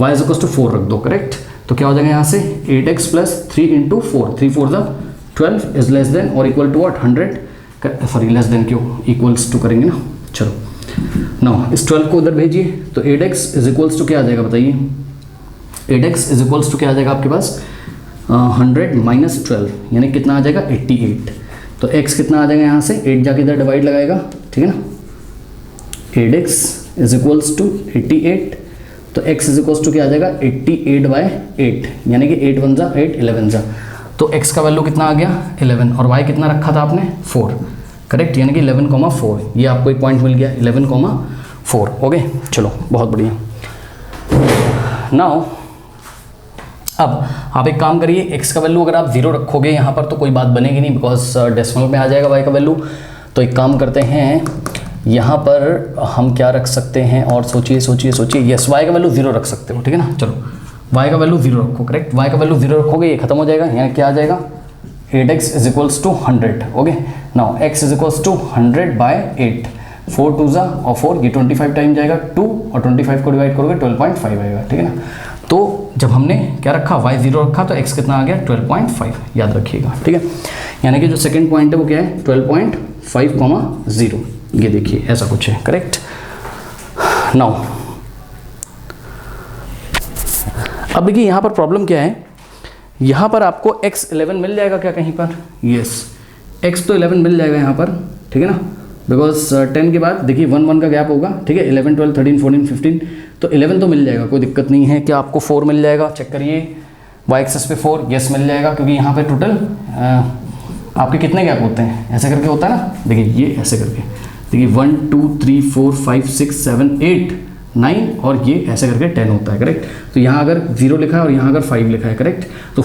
y = 4 रख दो, करेक्ट। तो क्या हो जाएगा यहाँ से, 8x + 3 × 4, 3 4 12 ≤ what? 100। Sorry, less than क्यों, इक्वल्स टू करेंगे ना। चलो नाउ इस 12 को उधर भेजिए, तो 8x = क्या आ जाएगा बताइए, 8x = क्या आ जाएगा आपके पास, 100 - 12 यानी कितना आ जाएगा, 88। तो x कितना आ जाएगा यहाँ से, 8 जाके इधर डिवाइड लगाएगा, ठीक है ना। 8x = 88, तो x क्या आ जाएगा, 88/8 यानी कि 8 1 = 8, 11 = तो x का वैल्यू कितना आ गया, 11, और y कितना रखा था आपने, 4, करेक्ट, यानी कि 11,4। ये आपको एक पॉइंट मिल गया, 11,4। ओके, चलो बहुत बढ़िया। नाउ अब आप एक काम करिए, x का वैल्यू अगर आप 0 रखोगे यहाँ पर तो कोई बात बनेगी नहीं, बिकॉज डेसिमल में आ जाएगा y का वैल्यू। तो एक काम करते हैं, यहाँ पर हम क्या रख सकते हैं, और सोचिए, यस, y का वैल्यू 0 रख सकते हो, ठीक है ना। चलो y का वैल्यू 0 रखो, करेक्ट, y का वैल्यू 0 रखोगे, ये खत्म हो जाएगा, यानी क्या आ जाएगा, 8x = 100। ओके, नाउ x = 100/8, 4 2 और 4, ये 25 टाइम जाएगा, 2 और 25 को डिवाइड करोगे 12.5 आएगा, ठीक है ना। तो जब हमने क्या रखा, y 0 रखा, तो x कितना आ गया, 12.5, याद रखिएगा, ठीक है। यानी कि जो सेकंड पॉइंट है वो क्या है, 12.5,0। ये देखिए ऐसा कुछ है, करेक्ट। नाउ अब देखिए यहाँ पर प्रॉब्लम क्या है, यहाँ पर आपको x 11 मिल जाएगा क्या कहीं पर, यस, x तो 11 मिल जाएगा यहाँ पर, ठीक है ना, बिकॉज 10 के बाद देखिए 1 1 का गैप होगा, ठीक है, 11 12 13 14 15, तो 11 तो मिल जाएगा, कोई दिक्कत नहीं है। क्या आपको 4 मिल जाएगा, चेक करिए, y एक्सिस पे 4, यस मिल जाएगा, क्योंकि यहाँ पे टोटल आपके कितने गैप होते हैं, ऐसे करके होता है ना, देखिए ये ऐसे करके देखिए 1 2 3 4 5 6 7 8 9 और ये ऐसे करके 10 होता है, करेक्ट। तो यहाँ अगर 0 लिखा है और यहाँ अगर 5 लिखा है, करेक्ट, तो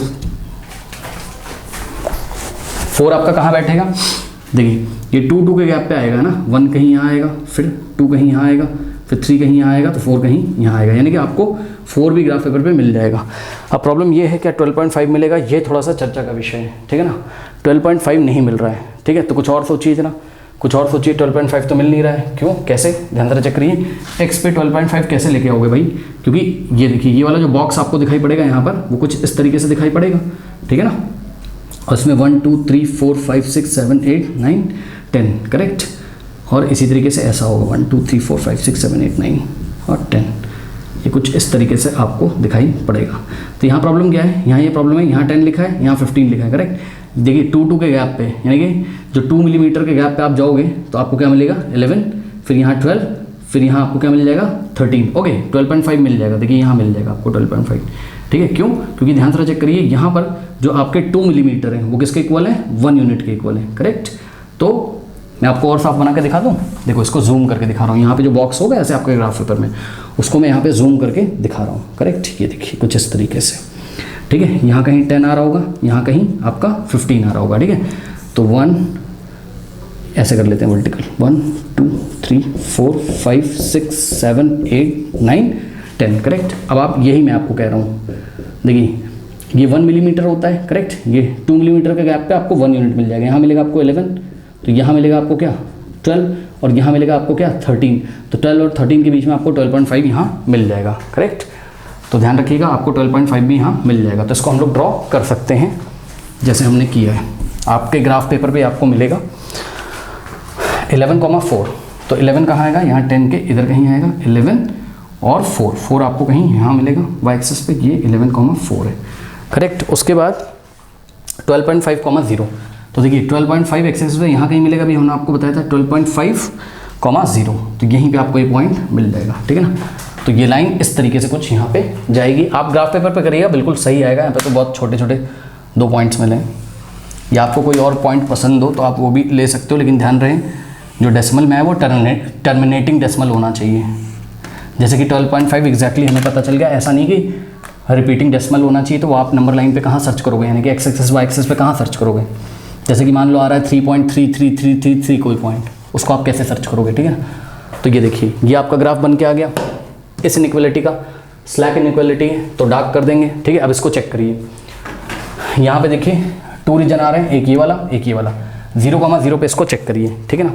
4 आपका कहाँ बैठेगा, देखिए ये 2 2 के गैप पे आएगा ना, 1 कहीं यहाँ आएगा, फिर 2 कहीं यहाँ आएगा, फिर 3 कहीं यहाँ आएगा, तो 4 कहीं यहाँ आएगा, यानी कि आपको 4 भी ग्राफ पेपर पे मिल जाएगा। अब प्रॉब्लम ये है कि 12.5 मिलेगा, ये थोड़ा सा चर्चा का विषय है, ठीक है ना। 12.5 नहीं मिल रहा है, ठीक है, तो कुछ और सोचिए जरा, कुछ और सोचिए। 12.5 तो मिल नहीं रहा है, क्यों, कैसे, ध्यान से चेक करिए। x पे 12.5 कैसे लेके आओगे भाई, क्योंकि ये देखिए ये वाला जो बॉक्स आपको दिखाई पड़ेगा यहाँ पर, वो कुछ इस तरीके से दिखाई पड़ेगा, ठीक है ना, और इसमें 1 2 3 4 5 6 7 8 9 10, करेक्ट, और इसी तरीके से ऐसा होगा 1 2 3 4 5 6 7 8 9 और 10, ये कुछ इस तरीके से आपको दिखाई पड़ेगा। तो यहाँ प्रॉब्लम क्या है, यहाँ ये प्रॉब्लम है, यहाँ 10 लिखा है, यहाँ 15 लिखा है, करेक्ट। देखिए 2 2 के गैप पे, यानी कि जो 2 मिलीमीटर के गैप पे आप जाओगे तो आपको क्या मिलेगा 11, फिर यहाँ 12, फिर यहाँ आपको क्या मिल जाएगा 13, ओके 12.5 मिल जाएगा। देखिए यहाँ मिल जाएगा आपको 12.5, ठीक है, क्यों, क्योंकि ध्यान से चेक करिए, यहाँ पर जो आपके 2 मिलीमीटर है वो किसके इक्वल है, 1 यूनिट के इक्वल है, करेक्ट। तो मैं आपको और साफ बना के दिखा दूँ, देखो इसको जूम करके दिखा रहा हूँ, यहाँ पे जो बॉक्स होगा ऐसे आपके ग्राफ पेपर में, उसको मैं यहाँ पे जूम करके दिखा रहा हूँ, करेक्ट। ये देखिए कुछ इस तरीके से, ठीक है, यहाँ कहीं 10 आ रहा होगा, यहाँ कहीं आपका 15 आ रहा होगा, ठीक है। तो 1 ऐसे कर लेते हैं वर्टिकल, 1 2 3 4 5 6 7 8 9 10, करेक्ट। अब आप यही मैं आपको कह रहा हूँ, देखिए ये 1 मिलीमीटर होता है, करेक्ट, ये 2 मिलीमीटर के गैप पे आपको 1 यूनिट मिल जाएगा, यहाँ मिलेगा आपको 11, तो यहाँ मिलेगा आपको क्या 12, और यहाँ मिलेगा आपको क्या 13, तो 12 और 13 के बीच में आपको 12.5 यहाँ मिल जाएगा, करेक्ट। तो ध्यान रखिएगा आपको 12.5 भी यहाँ मिल जाएगा। तो इसको हम लोग ड्रॉ कर सकते हैं जैसे हमने किया है, आपके ग्राफ पेपर पे आपको मिलेगा 11,4, तो 11 कहाँ आएगा, यहाँ 10 के इधर कहीं आएगा 11 और 4 आपको कहीं यहाँ मिलेगा वाई एक्सिस पे, ये 11,4 है, करेक्ट। उसके बाद 12.5,0, तो देखिए 12.5 एक्सिस पे यहाँ कहीं मिलेगा, भी हमने आपको बताया था 12.5,0, तो यहीं पे आपको ये पॉइंट मिल जाएगा, ठीक है ना। तो ये लाइन इस तरीके से कुछ यहाँ पे जाएगी, आप ग्राफ पेपर पे करिएगा, बिल्कुल सही आएगा। यहाँ पे तो बहुत छोटे छोटे 2 पॉइंट्स मिले, या आपको कोई और पॉइंट पसंद हो तो आप वो भी ले सकते हो, लेकिन ध्यान रहे जो डेसिमल में है वो टर्मिनेटिंग डेसिमल होना चाहिए। जैसे कि 12.5 एग्जैक्टली हमें पता चल गया, ऐसा नहीं कि रिपीटिंग डेसिमल होना चाहिए, तो वो आप नंबर लाइन पे कहाँ सर्च करोगे, यानी कि एक्स एक्सिस वाई एक्सिस पे कहाँ सर्च करोगे। जैसे कि मान लो आ रहा है 3.3333 कोई पॉइंट, उसको आप कैसे सर्च करोगे, ठीक है ना। तो ये देखिए ये आपका ग्राफ बन के आ गया इस इनइक्वालिटी का, स्लैक इनइक्वालिटी है तो डार्क कर देंगे, ठीक है। अब इसको चेक करिए, यहाँ पे देखिए 2 रीजन आ रहे हैं, एक ये वाला एक ये वाला, 0,0 पे इसको चेक करिए, ठीक है ना।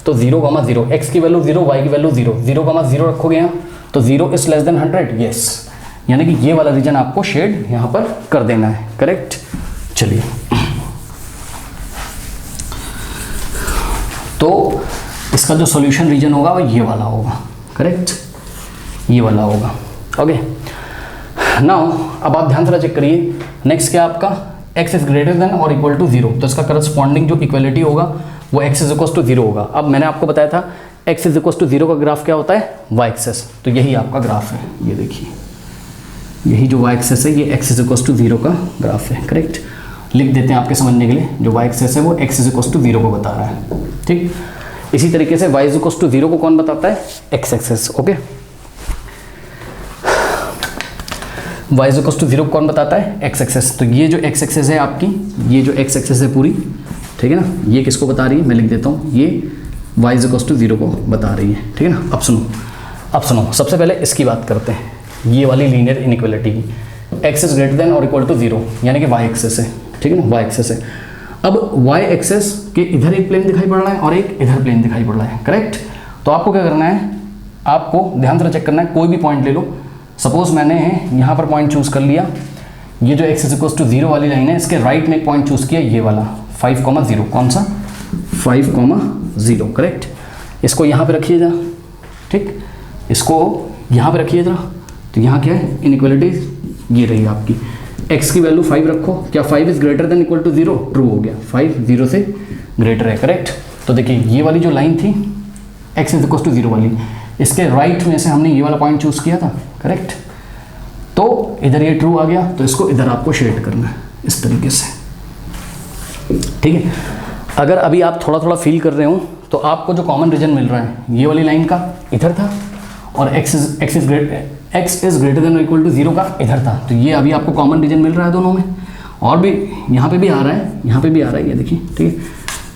तो 0,0, x की वैल्यू 0, y की वैल्यू 0, 0,0 रखोगे यहाँ, तो 0 इज लेस देन 100, यस, यानी कि ये वाला रीजन आपको शेड यहाँ पर कर देना है, करेक्ट। चलिए, तो इसका जो सॉल्यूशन रीजन होगा वो ये वाला होगा, करेक्ट, ये वाला होगा, ओके। नाउ अब आप ध्यान से चेक करिए, नेक्स्ट क्या आपका x इज ग्रेटर देन और इक्वल टू 0, तो इसका करस्पॉन्डिंग जो इक्वलिटी होगा वो x इज इक्वल टू 0 होगा। अब मैंने आपको बताया था x इज इक्वल टू 0 का ग्राफ क्या होता है, y एक्सेस, तो यही आपका ग्राफ है, ये देखिए यही जो y एक्सेस है ये x इज इक्वल टू 0 का ग्राफ है, करेक्ट। लिख देते हैं आपके समझने के लिए, जो y एक्सेस है वो x इज इक्वल टू 0 को बता रहा है, ठीक। इसी तरीके से y इज इक्वल टू 0 को कौन बताता है, x axis, okay. y is equal to 0 कौन बताता है, x एक्सेस, तो ये जो x एक्सेस है आपकी, ये जो x एक्सेस है पूरी, ठीक है ना, ये किसको बता रही है, मैं लिख देता हूँ, ये y इज इक्वल टू 0 को बता रही है, ठीक है ना। अब सुनो सबसे पहले इसकी बात करते हैं, ये वाली लीनियर इनइक्वालिटी की, x इज ग्रेटर देन और इक्वल टू 0, यानी कि y एक्सेस है, ठीक है ना, y एक्सेस है। अब y एक्सेस के इधर एक प्लेन दिखाई पड़ रहा है और एक इधर प्लेन दिखाई पड़ रहा है, करेक्ट। तो आपको क्या करना है, आपको ध्यान से चेक करना है, कोई भी पॉइंट ले लो, सपोज मैंने यहाँ पर पॉइंट चूज़ कर लिया, ये जो x इज इक्वल टू 0 वाली लाइन है, इसके राइट में एक पॉइंट चूज़ किया, ये वाला 5,0, कौन सा 5,0, करेक्ट। इसको यहाँ पे रखिए जरा, ठीक, इसको यहाँ पे रखिए जरा, तो यहाँ क्या है इनइक्वालिटी, ये रही आपकी, x की वैल्यू 5 रखो, क्या 5 is greater than equal to 0, true हो गया, 5 0 से ग्रेटर है, करेक्ट। तो देखिए ये वाली जो लाइन थी x इज इक्वल टू 0 वाली, इसके राइट में से हमने ये वाला पॉइंट चूज़ किया था, करेक्ट। तो इधर ये ट्रू आ गया, तो इसको इधर आपको शेड करना है इस तरीके से, ठीक है। अगर अभी आप थोड़ा थोड़ा फील कर रहे हो तो आपको जो कॉमन रीजन मिल रहा है ये वाली लाइन का इधर था, और x इज ग्रेटर देन और इक्वल टू 0 का इधर था। तो ये अभी आपको कॉमन रीजन मिल रहा है दोनों में, और भी यहाँ पे भी आ रहा है, यहाँ पे भी आ रहा है, ये देखिए, ठीक है।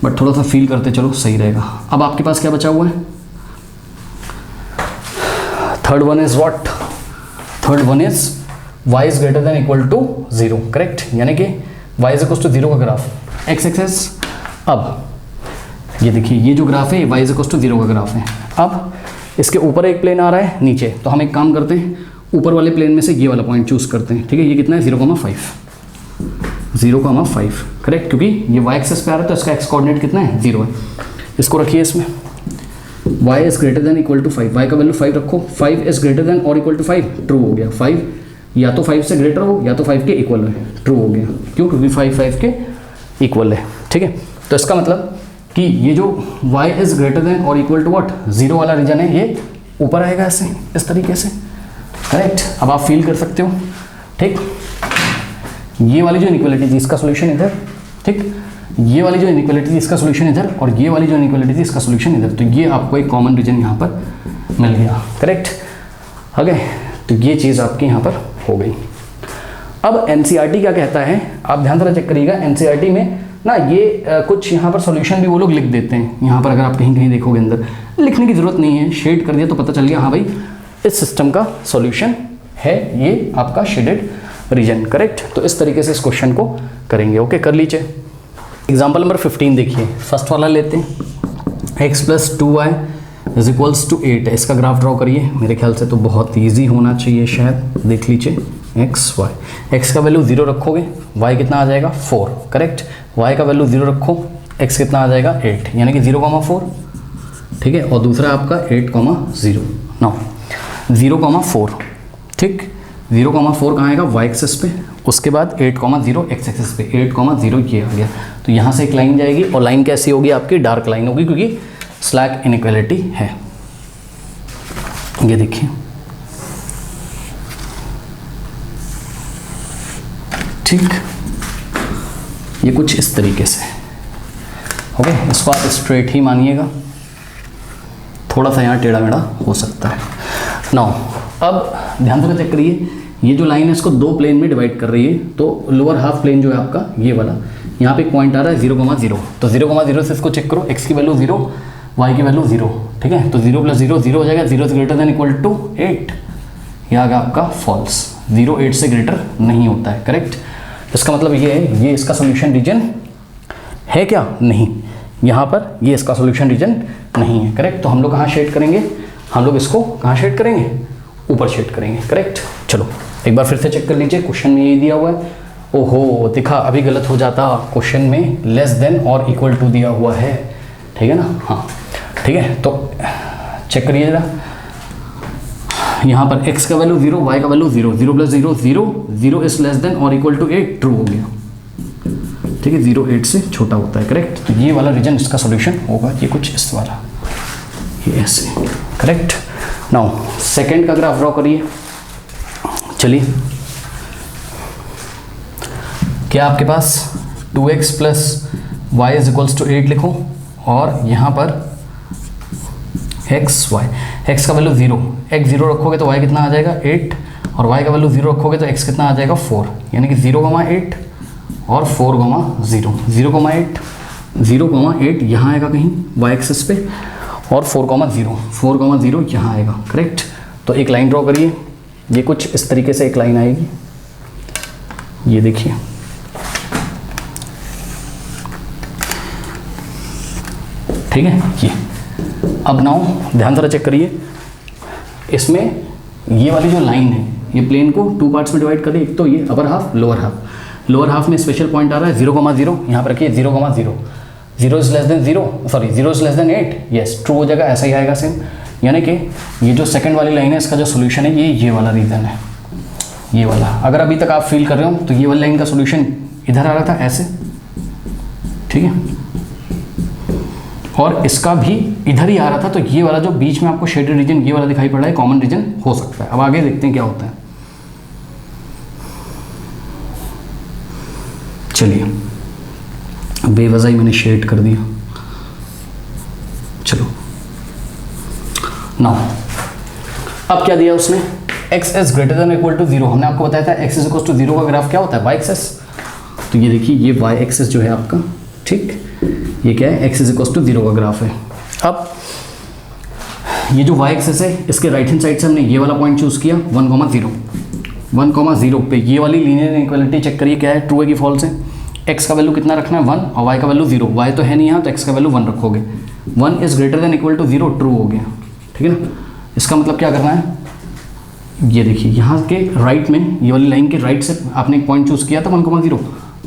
बट थोड़ा सा फील करते चलो, सही रहेगा। अब आपके पास क्या बचा हुआ है? Third one is what? Third one is y is greater than equal to 0, correct. यानी कि y इज इक्वल टू 0 का ग्राफ x एक्सेस। अब ये देखिए, ये जो ग्राफ है y इज इक्वल टू 0 का ग्राफ है। अब इसके ऊपर एक प्लेन आ रहा है, नीचे, तो हम एक काम करते हैं, ऊपर वाले प्लेन में से ये वाला पॉइंट चूज करते हैं, ठीक है। ये कितना है? 0,5, 0,5, करेक्ट, क्योंकि ये y एक्सेस पे आ रहा है तो इसका x कोऑर्डिनेट कितना है? 0 है। इसको रखिए इसमें, y is greater than equal to 5, y का वैल्यू 5 रखो, 5 इज ग्रेटर देन और इक्वल टू 5, ट्रू हो गया। 5 या तो 5 से ग्रेटर हो या तो 5 के इक्वल है, ट्रू हो गया। क्यों? क्योंकि 5 के इक्वल है, ठीक है। तो इसका मतलब कि ये जो y इज ग्रेटर देन और इक्वल टू व्हाट, 0 वाला रीजन है, ये ऊपर आएगा ऐसे, इस तरीके से, करेक्ट। अब आप फील कर सकते हो, ठीक। ये वाली जो इनइक्वालिटी थी इसका सॉल्यूशन इधर, ठीक। ये वाली जो इनइक्वालिटी थी इसका सॉल्यूशन इधर, और ये वाली जो इनइक्वालिटी थी इसका सॉल्यूशन इधर। तो ये आपको एक कॉमन रीजन यहाँ पर मिल गया, करेक्ट। ओके, तो ये चीज़ आपकी यहाँ पर हो गई। अब एनसीईआरटी क्या कहता है, आप ध्यान से चेक करिएगा। एनसीईआरटी में ना ये कुछ यहाँ पर सॉल्यूशन भी वो लोग लिख देते हैं। यहाँ पर अगर आप कहीं कहीं देखोगे, अंदर लिखने की ज़रूरत नहीं है, शेड कर दिया तो पता चल गया, हाँ भाई इस सिस्टम का सॉल्यूशन है ये आपका शेडेड रीजन, करेक्ट। तो इस तरीके से इस क्वेश्चन को करेंगे। ओके, कर लीजिए। एग्जाम्पल नंबर 15 देखिए, फर्स्ट वाला लेते हैं। x + 2y is equals to 8 है। इसका ग्राफ ड्रॉ करिए। मेरे ख्याल से तो बहुत ईजी होना चाहिए, शायद देख लीजिए। x का वैल्यू 0 रखोगे, y कितना आ जाएगा? 4, करेक्ट। y का वैल्यू 0 रखो, x कितना आ जाएगा? 8, यानी कि 0,4, ठीक है। और दूसरा आपका 8,0, नाउ 0,4, ठीक। 0,4 कहाँ आएगा? y एक्सिस पे, उसके बाद 8,0 x एक्सिस पे, 8,0 ये आ गया। तो यहाँ से एक लाइन जाएगी, और लाइन कैसी होगी? आपकी डार्क लाइन होगी, क्योंकि स्लैक इनइक्वालिटी है। ये देखिए, ठीक, ये कुछ इस तरीके से। ओके, इसको आप स्ट्रेट ही मानिएगा, थोड़ा सा यहाँ टेढ़ा मेढ़ा हो सकता है। नाउ अब ध्यान से चेक करिए, ये जो लाइन है इसको दो प्लेन में डिवाइड कर रही है। तो लोअर हाफ प्लेन जो है आपका ये वाला, यहाँ पे एक पॉइंट आ रहा है 0,0, तो 0,0 से इसको चेक करो। x की वैल्यू 0, y की वैल्यू 0, ठीक है। तो 0 + 0 0 हो जाएगा, 0 से ग्रेटर देन इक्वल टू 8, ये आ गया आपका फॉल्स। 0 8 से ग्रेटर नहीं होता है, करेक्ट। इसका मतलब ये है, ये इसका सोल्यूशन रीजन है क्या? नहीं, यहाँ पर ये इसका सोल्यूशन रीजन नहीं है, करेक्ट। तो हम लोग कहाँ शेड करेंगे? हम लोग इसको कहाँ शेड करेंगे? ऊपर शेड करेंगे, करेक्ट। चलो एक बार फिर से चेक कर लीजिए, क्वेश्चन में ये दिया हुआ है। ओहो, दिखा, अभी गलत हो जाता, क्वेश्चन में लेस देन और इक्वल टू दिया हुआ है, ठीक है ना? हाँ, ठीक है। तो चेक करिए जरा, यहाँ पर x का वैल्यू 0, y का वैल्यू 0, 0 + 0 0, 0 इज लेस देन और इक्वल टू 8, ट्रू हो गया, ठीक है। 0 8 से छोटा होता है, करेक्ट। तो ये वाला रीजन इसका सॉल्यूशन होगा, ये कुछ इस वाला, ये ऐसे, करेक्ट। नाउ सेकंड का ग्राफ ड्रॉ करिए। चलिए, क्या आपके पास 2x + y is equals to 8 लिखो, और यहाँ पर x का वैल्यू 0, x 0 रखोगे तो y कितना आ जाएगा? 8, और y का वैल्यू 0 रखोगे तो x कितना आ जाएगा? 4, यानी कि 0,8 और 4,0, 0,8 यहाँ आएगा कहीं y एक्सिस पे, और 4,0 यहाँ आएगा, करेक्ट। तो एक लाइन ड्रॉ करिए, ये कुछ इस तरीके से एक लाइन आएगी, ये देखिए, ठीक है। ये अब नाउ ध्यान से चेक करिए, इसमें ये वाली जो लाइन है, ये प्लेन को 2 पार्ट्स में डिवाइड कर दी। एक तो ये upper half, lower half. Lower half में स्पेशल पॉइंट आ रहा है 0,0, यहाँ पर रखिए 0,0, 0 is less then 0, sorry 0 is less then 8, yes, true हो जाएगा, ऐसा ही आएगा सेम। यानी कि ये जो सेकंड वाली लाइन है, इसका जो सोल्यूशन है ये वाला रीजन है, ये वाला। अगर अभी तक आप फील कर रहे हो तो ये वाली लाइन का सोल्यूशन इधर आ रहा था ऐसे, ठीक है, और इसका भी इधर ही आ रहा था। तो ये वाला जो बीच में आपको शेडेड रीजन ये वाला दिखाई पड़ रहा है, कॉमन रीजन हो सकता है। अब आगे देखते हैं क्या होता है। चलिए, बेवजह ही मैंने शेड कर दिया, नाउ अब क्या दिया उसने, x is greater than equal to 0। हमने आपको बताया था x इज इक्वल टू 0 का ग्राफ क्या होता है, y एक्सिस। तो ये देखिए ये y एक्सिस जो है आपका, ठीक, ये क्या है, x इज इक्वल टू 0 का ग्राफ है। अब ये जो y एक्सिस है इसके राइट हैंड साइड से हमने ये वाला पॉइंट चूज किया 1,0 पे ये वाली लीनियर इनइक्वालिटी चेक करिए क्या है, ट्रू है कि फॉल्स है। x का वैल्यू कितना रखना है 1 और y का वैल्यू 0, y तो है नहीं यहाँ तो x का वैल्यू 1 रखोगे। 1 is greater than equal to 0, true हो गया, ठीक है ना। इसका मतलब क्या करना है, ये देखिए यहाँ के राइट में, ये वाली लाइन के राइट से आपने एक पॉइंट चूज किया था 1,0,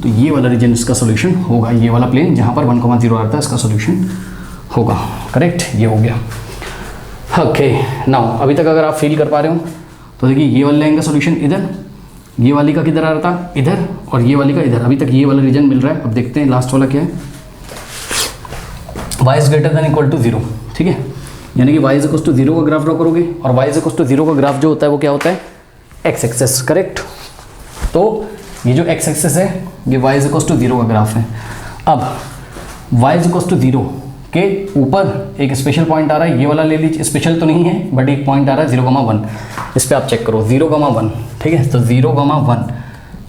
तो ये वाला रीजन इसका सोल्यूशन होगा, ये वाला प्लेन जहाँ पर 1,0 आता है इसका सोल्यूशन होगा, करेक्ट, ये हो गया। ओके नाउ अभी तक अगर आप फील कर पा रहे हो तो देखिए ये वाली लाइन का सोल्यूशन इधर, ये वाली का किधर आ रहा था इधर, और ये वाली का इधर। अभी तक ये वाला रीजन मिल रहा है। अब देखते हैं लास्ट वाला क्या है, y is greater than equal to 0, ठीक है, यानी कि y इज इक्वल टू 0 का ग्राफ ड्रॉ करोगे और y इज इक्वल टू 0 का ग्राफ जो होता है वो क्या होता है, x एक्सिस, करेक्ट। तो ये जो x एक्सिस है ये y इज इक्वल टू 0 का ग्राफ है। अब y इज इक्वल टू 0 के ऊपर एक स्पेशल पॉइंट आ रहा है, ये वाला ले लीजिए, स्पेशल तो नहीं है बट एक पॉइंट आ रहा है 0,1, इस पर आप चेक करो 0,1, ठीक है। तो 0,1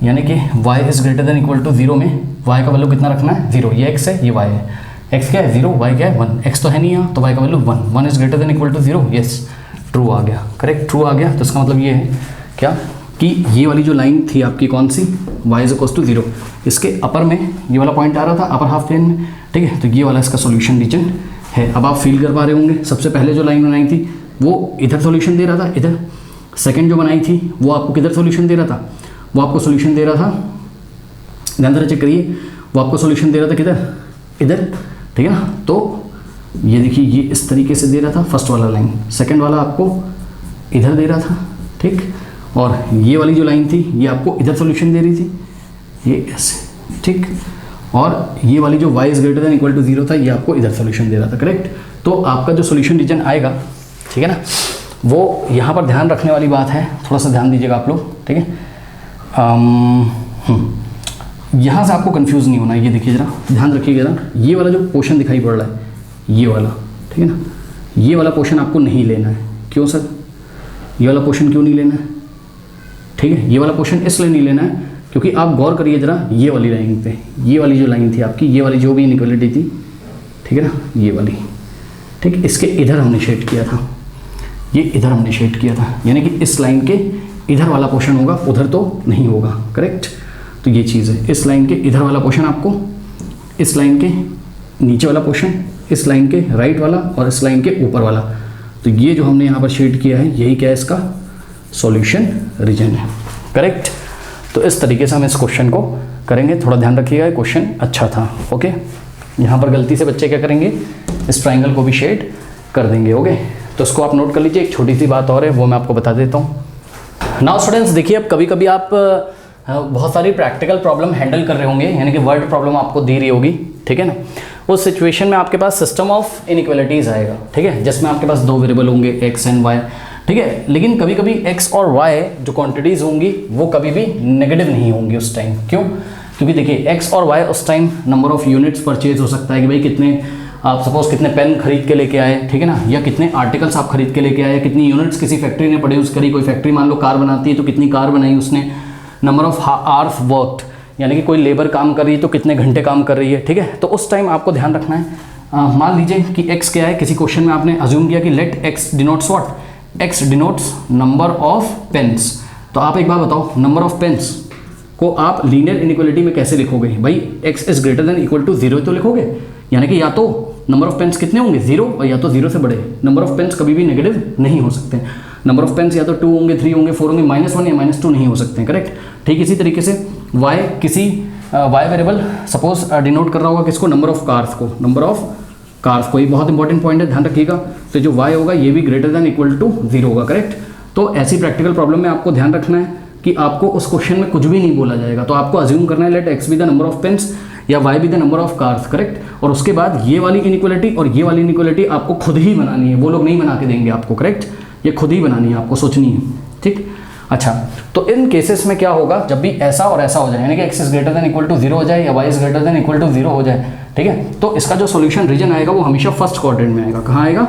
यानी कि y is greater than equal to 0 में y का वैल्यू कितना रखना है, 0, ये x है ये y है, x क्या है 0, y क्या है 1, x तो है नहीं यहाँ तो y का value 1, 1 is greater than equal to 0, yes true आ गया, करेक्ट, ट्रू आ गया। तो इसका मतलब ये है क्या कि ये वाली जो लाइन थी आपकी कौन सी, y इज इक्वल टू 0, इसके अपर में ये वाला पॉइंट आ रहा था अपर हाफ प्लेन में, ठीक है। तो ये वाला इसका सॉल्यूशन रीजन है। अब आप फील कर पा रहे होंगे, सबसे पहले जो लाइन बनाई थी वो इधर सॉल्यूशन दे रहा था इधर, सेकंड जो बनाई थी वो आपको किधर सॉल्यूशन दे रहा था, वो आपको सॉल्यूशन दे रहा था, ध्यान से चेक करिए, वो आपको सॉल्यूशन दे रहा था किधर, इधर, ठीक है ना। तो ये देखिए ये इस तरीके से दे रहा था फर्स्ट वाला लाइन, सेकंड वाला आपको इधर दे रहा था, ठीक, और ये वाली जो लाइन थी ये आपको इधर सॉल्यूशन दे रही थी, ये ऐसे, ठीक, और ये वाली जो y is greater than equal to 0 था ये आपको इधर सॉल्यूशन दे रहा था, करेक्ट। तो आपका जो सॉल्यूशन रीजन आएगा, ठीक है ना, वो यहाँ पर ध्यान रखने वाली बात है, थोड़ा सा ध्यान दीजिएगा आप लोग, ठीक है। यहाँ से आपको कंफ्यूज नहीं होना है, ये देखिए जरा ध्यान रखिएगा जरा, ये वाला जो पोर्शन दिखाई पड़ रहा है ये वाला, ठीक है ना, ये वाला पोर्शन आपको नहीं लेना है। क्यों सर, ये वाला पोर्शन क्यों नहीं लेना है, ठीक है, ये वाला पोर्शन इसलिए नहीं लेना है क्योंकि आप गौर करिए जरा ये वाली लाइन पे, ये वाली जो लाइन थी आपकी, ये वाली जो भी इनइक्वालिटी थी, ठीक है ना, ये वाली, ठीक, इसके इधर हमने शेड किया था, ये इधर हमने शेड किया था, यानी कि इस लाइन के इधर वाला पोर्शन होगा, उधर तो नहीं होगा, करेक्ट। तो ये चीज़ है, इस लाइन के इधर वाला पोर्शन आपको, इस लाइन के नीचे वाला पोर्शन, इस लाइन के राइट वाला और इस लाइन के ऊपर वाला, तो ये जो हमने यहाँ पर शेड किया है यही क्या है, इसका सॉल्यूशन रीजन है, करेक्ट। तो इस तरीके से हम इस क्वेश्चन को करेंगे, थोड़ा ध्यान रखिएगा, क्वेश्चन अच्छा था, ओके। यहाँ पर गलती से बच्चे क्या करेंगे, इस ट्राइंगल को भी शेड कर देंगे, ओके। तो इसको आप नोट कर लीजिए। एक छोटी सी बात और है वो मैं आपको बता देता हूँ। नाउ स्टूडेंट्स देखिए, अब कभी कभी आप बहुत सारी प्रैक्टिकल प्रॉब्लम हैंडल कर रहे होंगे, यानी कि वर्ड प्रॉब्लम आपको दी रही होगी, ठीक है ना। उस सिचुएशन में आपके पास सिस्टम ऑफ इनइक्वालिटीज़ आएगा, ठीक है, जिसमें आपके पास दो वेरिएबल होंगे x एंड y, ठीक है। लेकिन कभी कभी x और y जो क्वांटिटीज़ होंगी वो कभी भी नेगेटिव नहीं होंगी उस टाइम। क्यों? क्योंकि देखिए x और y उस time number of units purchase हो सकता है कि भाई कितने, आप सपोज कितने पेन खरीद के लेके आए, ठीक है ना, या कितने आर्टिकल्स आप खरीद के लेके आए, कितनी यूनिट्स किसी फैक्ट्री ने प्रोड्यूस करी। कोई फैक्ट्री मान लो कार बनाती है तो कितनी कार बनाई उसने, नंबर ऑफ आवर्स वर्कड, यानी कि कोई लेबर काम कर रही है तो कितने घंटे काम कर रही है, ठीक है। तो उस टाइम आपको ध्यान रखना है। मान लीजिए कि x क्या है, किसी क्वेश्चन में आपने अज्यूम किया कि let x denotes what, x denotes number of pens. तो आप एक बार बताओ, नंबर ऑफ पेन्स को आप लीनियर इनइक्वालिटी में कैसे लिखोगे? भाई x is greater than equal to 0 तो लिखोगे, यानी कि या तो नंबर ऑफ पेन्स कितने होंगे 0 और या तो 0 से बड़े। नंबर ऑफ पेन्स कभी भी नेगेटिव नहीं हो सकते। नंबर ऑफ पेन्स या तो 2 होंगे, 3 होंगे, 4 होंगे, -1 या -2 नहीं हो सकते हैं, करेक्ट। ठीक इसी तरीके से y किसी y वेरिएबल सपोज डिनोट कर रहा होगा किसको, नंबर ऑफ कार्स को, नंबर ऑफ कार्स को। ये बहुत इंपॉर्टेंट पॉइंट है, ध्यान रखिएगा। तो जो y होगा ये भी ग्रेटर देन इक्वल टू 0 होगा, करेक्ट। तो ऐसी प्रैक्टिकल प्रॉब्लम में आपको ध्यान रखना है कि आपको उस क्वेश्चन में कुछ भी नहीं बोला जाएगा, तो आपको अज्यूम करना है let x be the number of pens या y be the number of cars, correct. और उसके बाद ये वाली इनइक्वालिटी और ये वाली इनइक्वालिटी आपको खुद ही बनानी है, वो लोग नहीं बना के देंगे आपको, करेक्ट। ये खुद ही बनानी है, आपको सोचनी है, ठीक। अच्छा, तो इन केसेस में क्या होगा, जब भी ऐसा और ऐसा हो जाए, यानी कि x is greater than equal to 0 हो जाए या y is greater than equal to 0 हो जाए, ठीक है, तो इसका जो सॉल्यूशन रीजन आएगा वो हमेशा फर्स्ट क्वाड्रेंट में आएगा। कहाँ आएगा?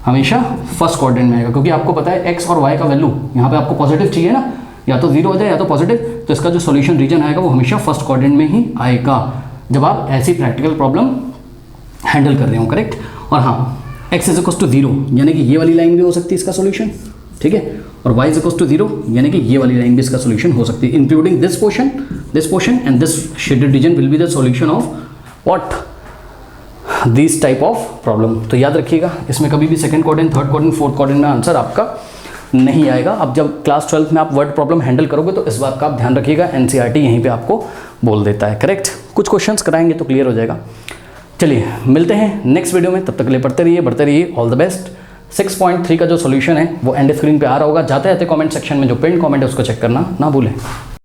हमेशा फर्स्ट क्वाड्रेंट में आएगा, क्योंकि आपको पता है एक्स और वाई का वैल्यू यहाँ पे आपको पॉजिटिव चाहिए ना, या तो जीरो हो जाए या तो पॉजिटिव, तो इसका जो सॉल्यूशन रीजन आएगा वो हमेशा फर्स्ट क्वाड्रेंट में ही आएगा जब आप ऐसी प्रैक्टिकल प्रॉब्लम हैंडल कर रहे हो, करेक्ट। और हाँ, X is equals to zero यानी कि ये वाली लाइन भी हो सकती है इसका सॉल्यूशन, ठीक है, और y is equals to zero यानी कि ये वाली लाइन भी इसका सॉल्यूशन हो सकती है, including this portion and this shaded region will be the solution of what, this type of problem. तो याद रखिएगा, इसमें कभी भी second quadrant, third quadrant, fourth quadrant में आंसर आपका नहीं आएगा। अब जब क्लास 12th में आप वर्ड प्रॉब्लम हैंडल करोगे तो इस बात का आप ध्यान रखिएगा, एनसीईआरटी यहीं पे आपको बोल देता है, करेक्ट। कुछ क्वेश्चंस कराएंगे तो क्लियर हो जाएगा। चलिए मिलते हैं नेक्स्ट वीडियो में, तब तक के लिए पढ़ते रहिए, बढ़ते रहिए, ऑल द बेस्ट। 6.3 का जो सॉल्यूशन है वो एंड स्क्रीन पे आ रहा होगा, जाते जाते कमेंट सेक्शन में जो पिन कमेंट है उसको चेक करना ना भूलें।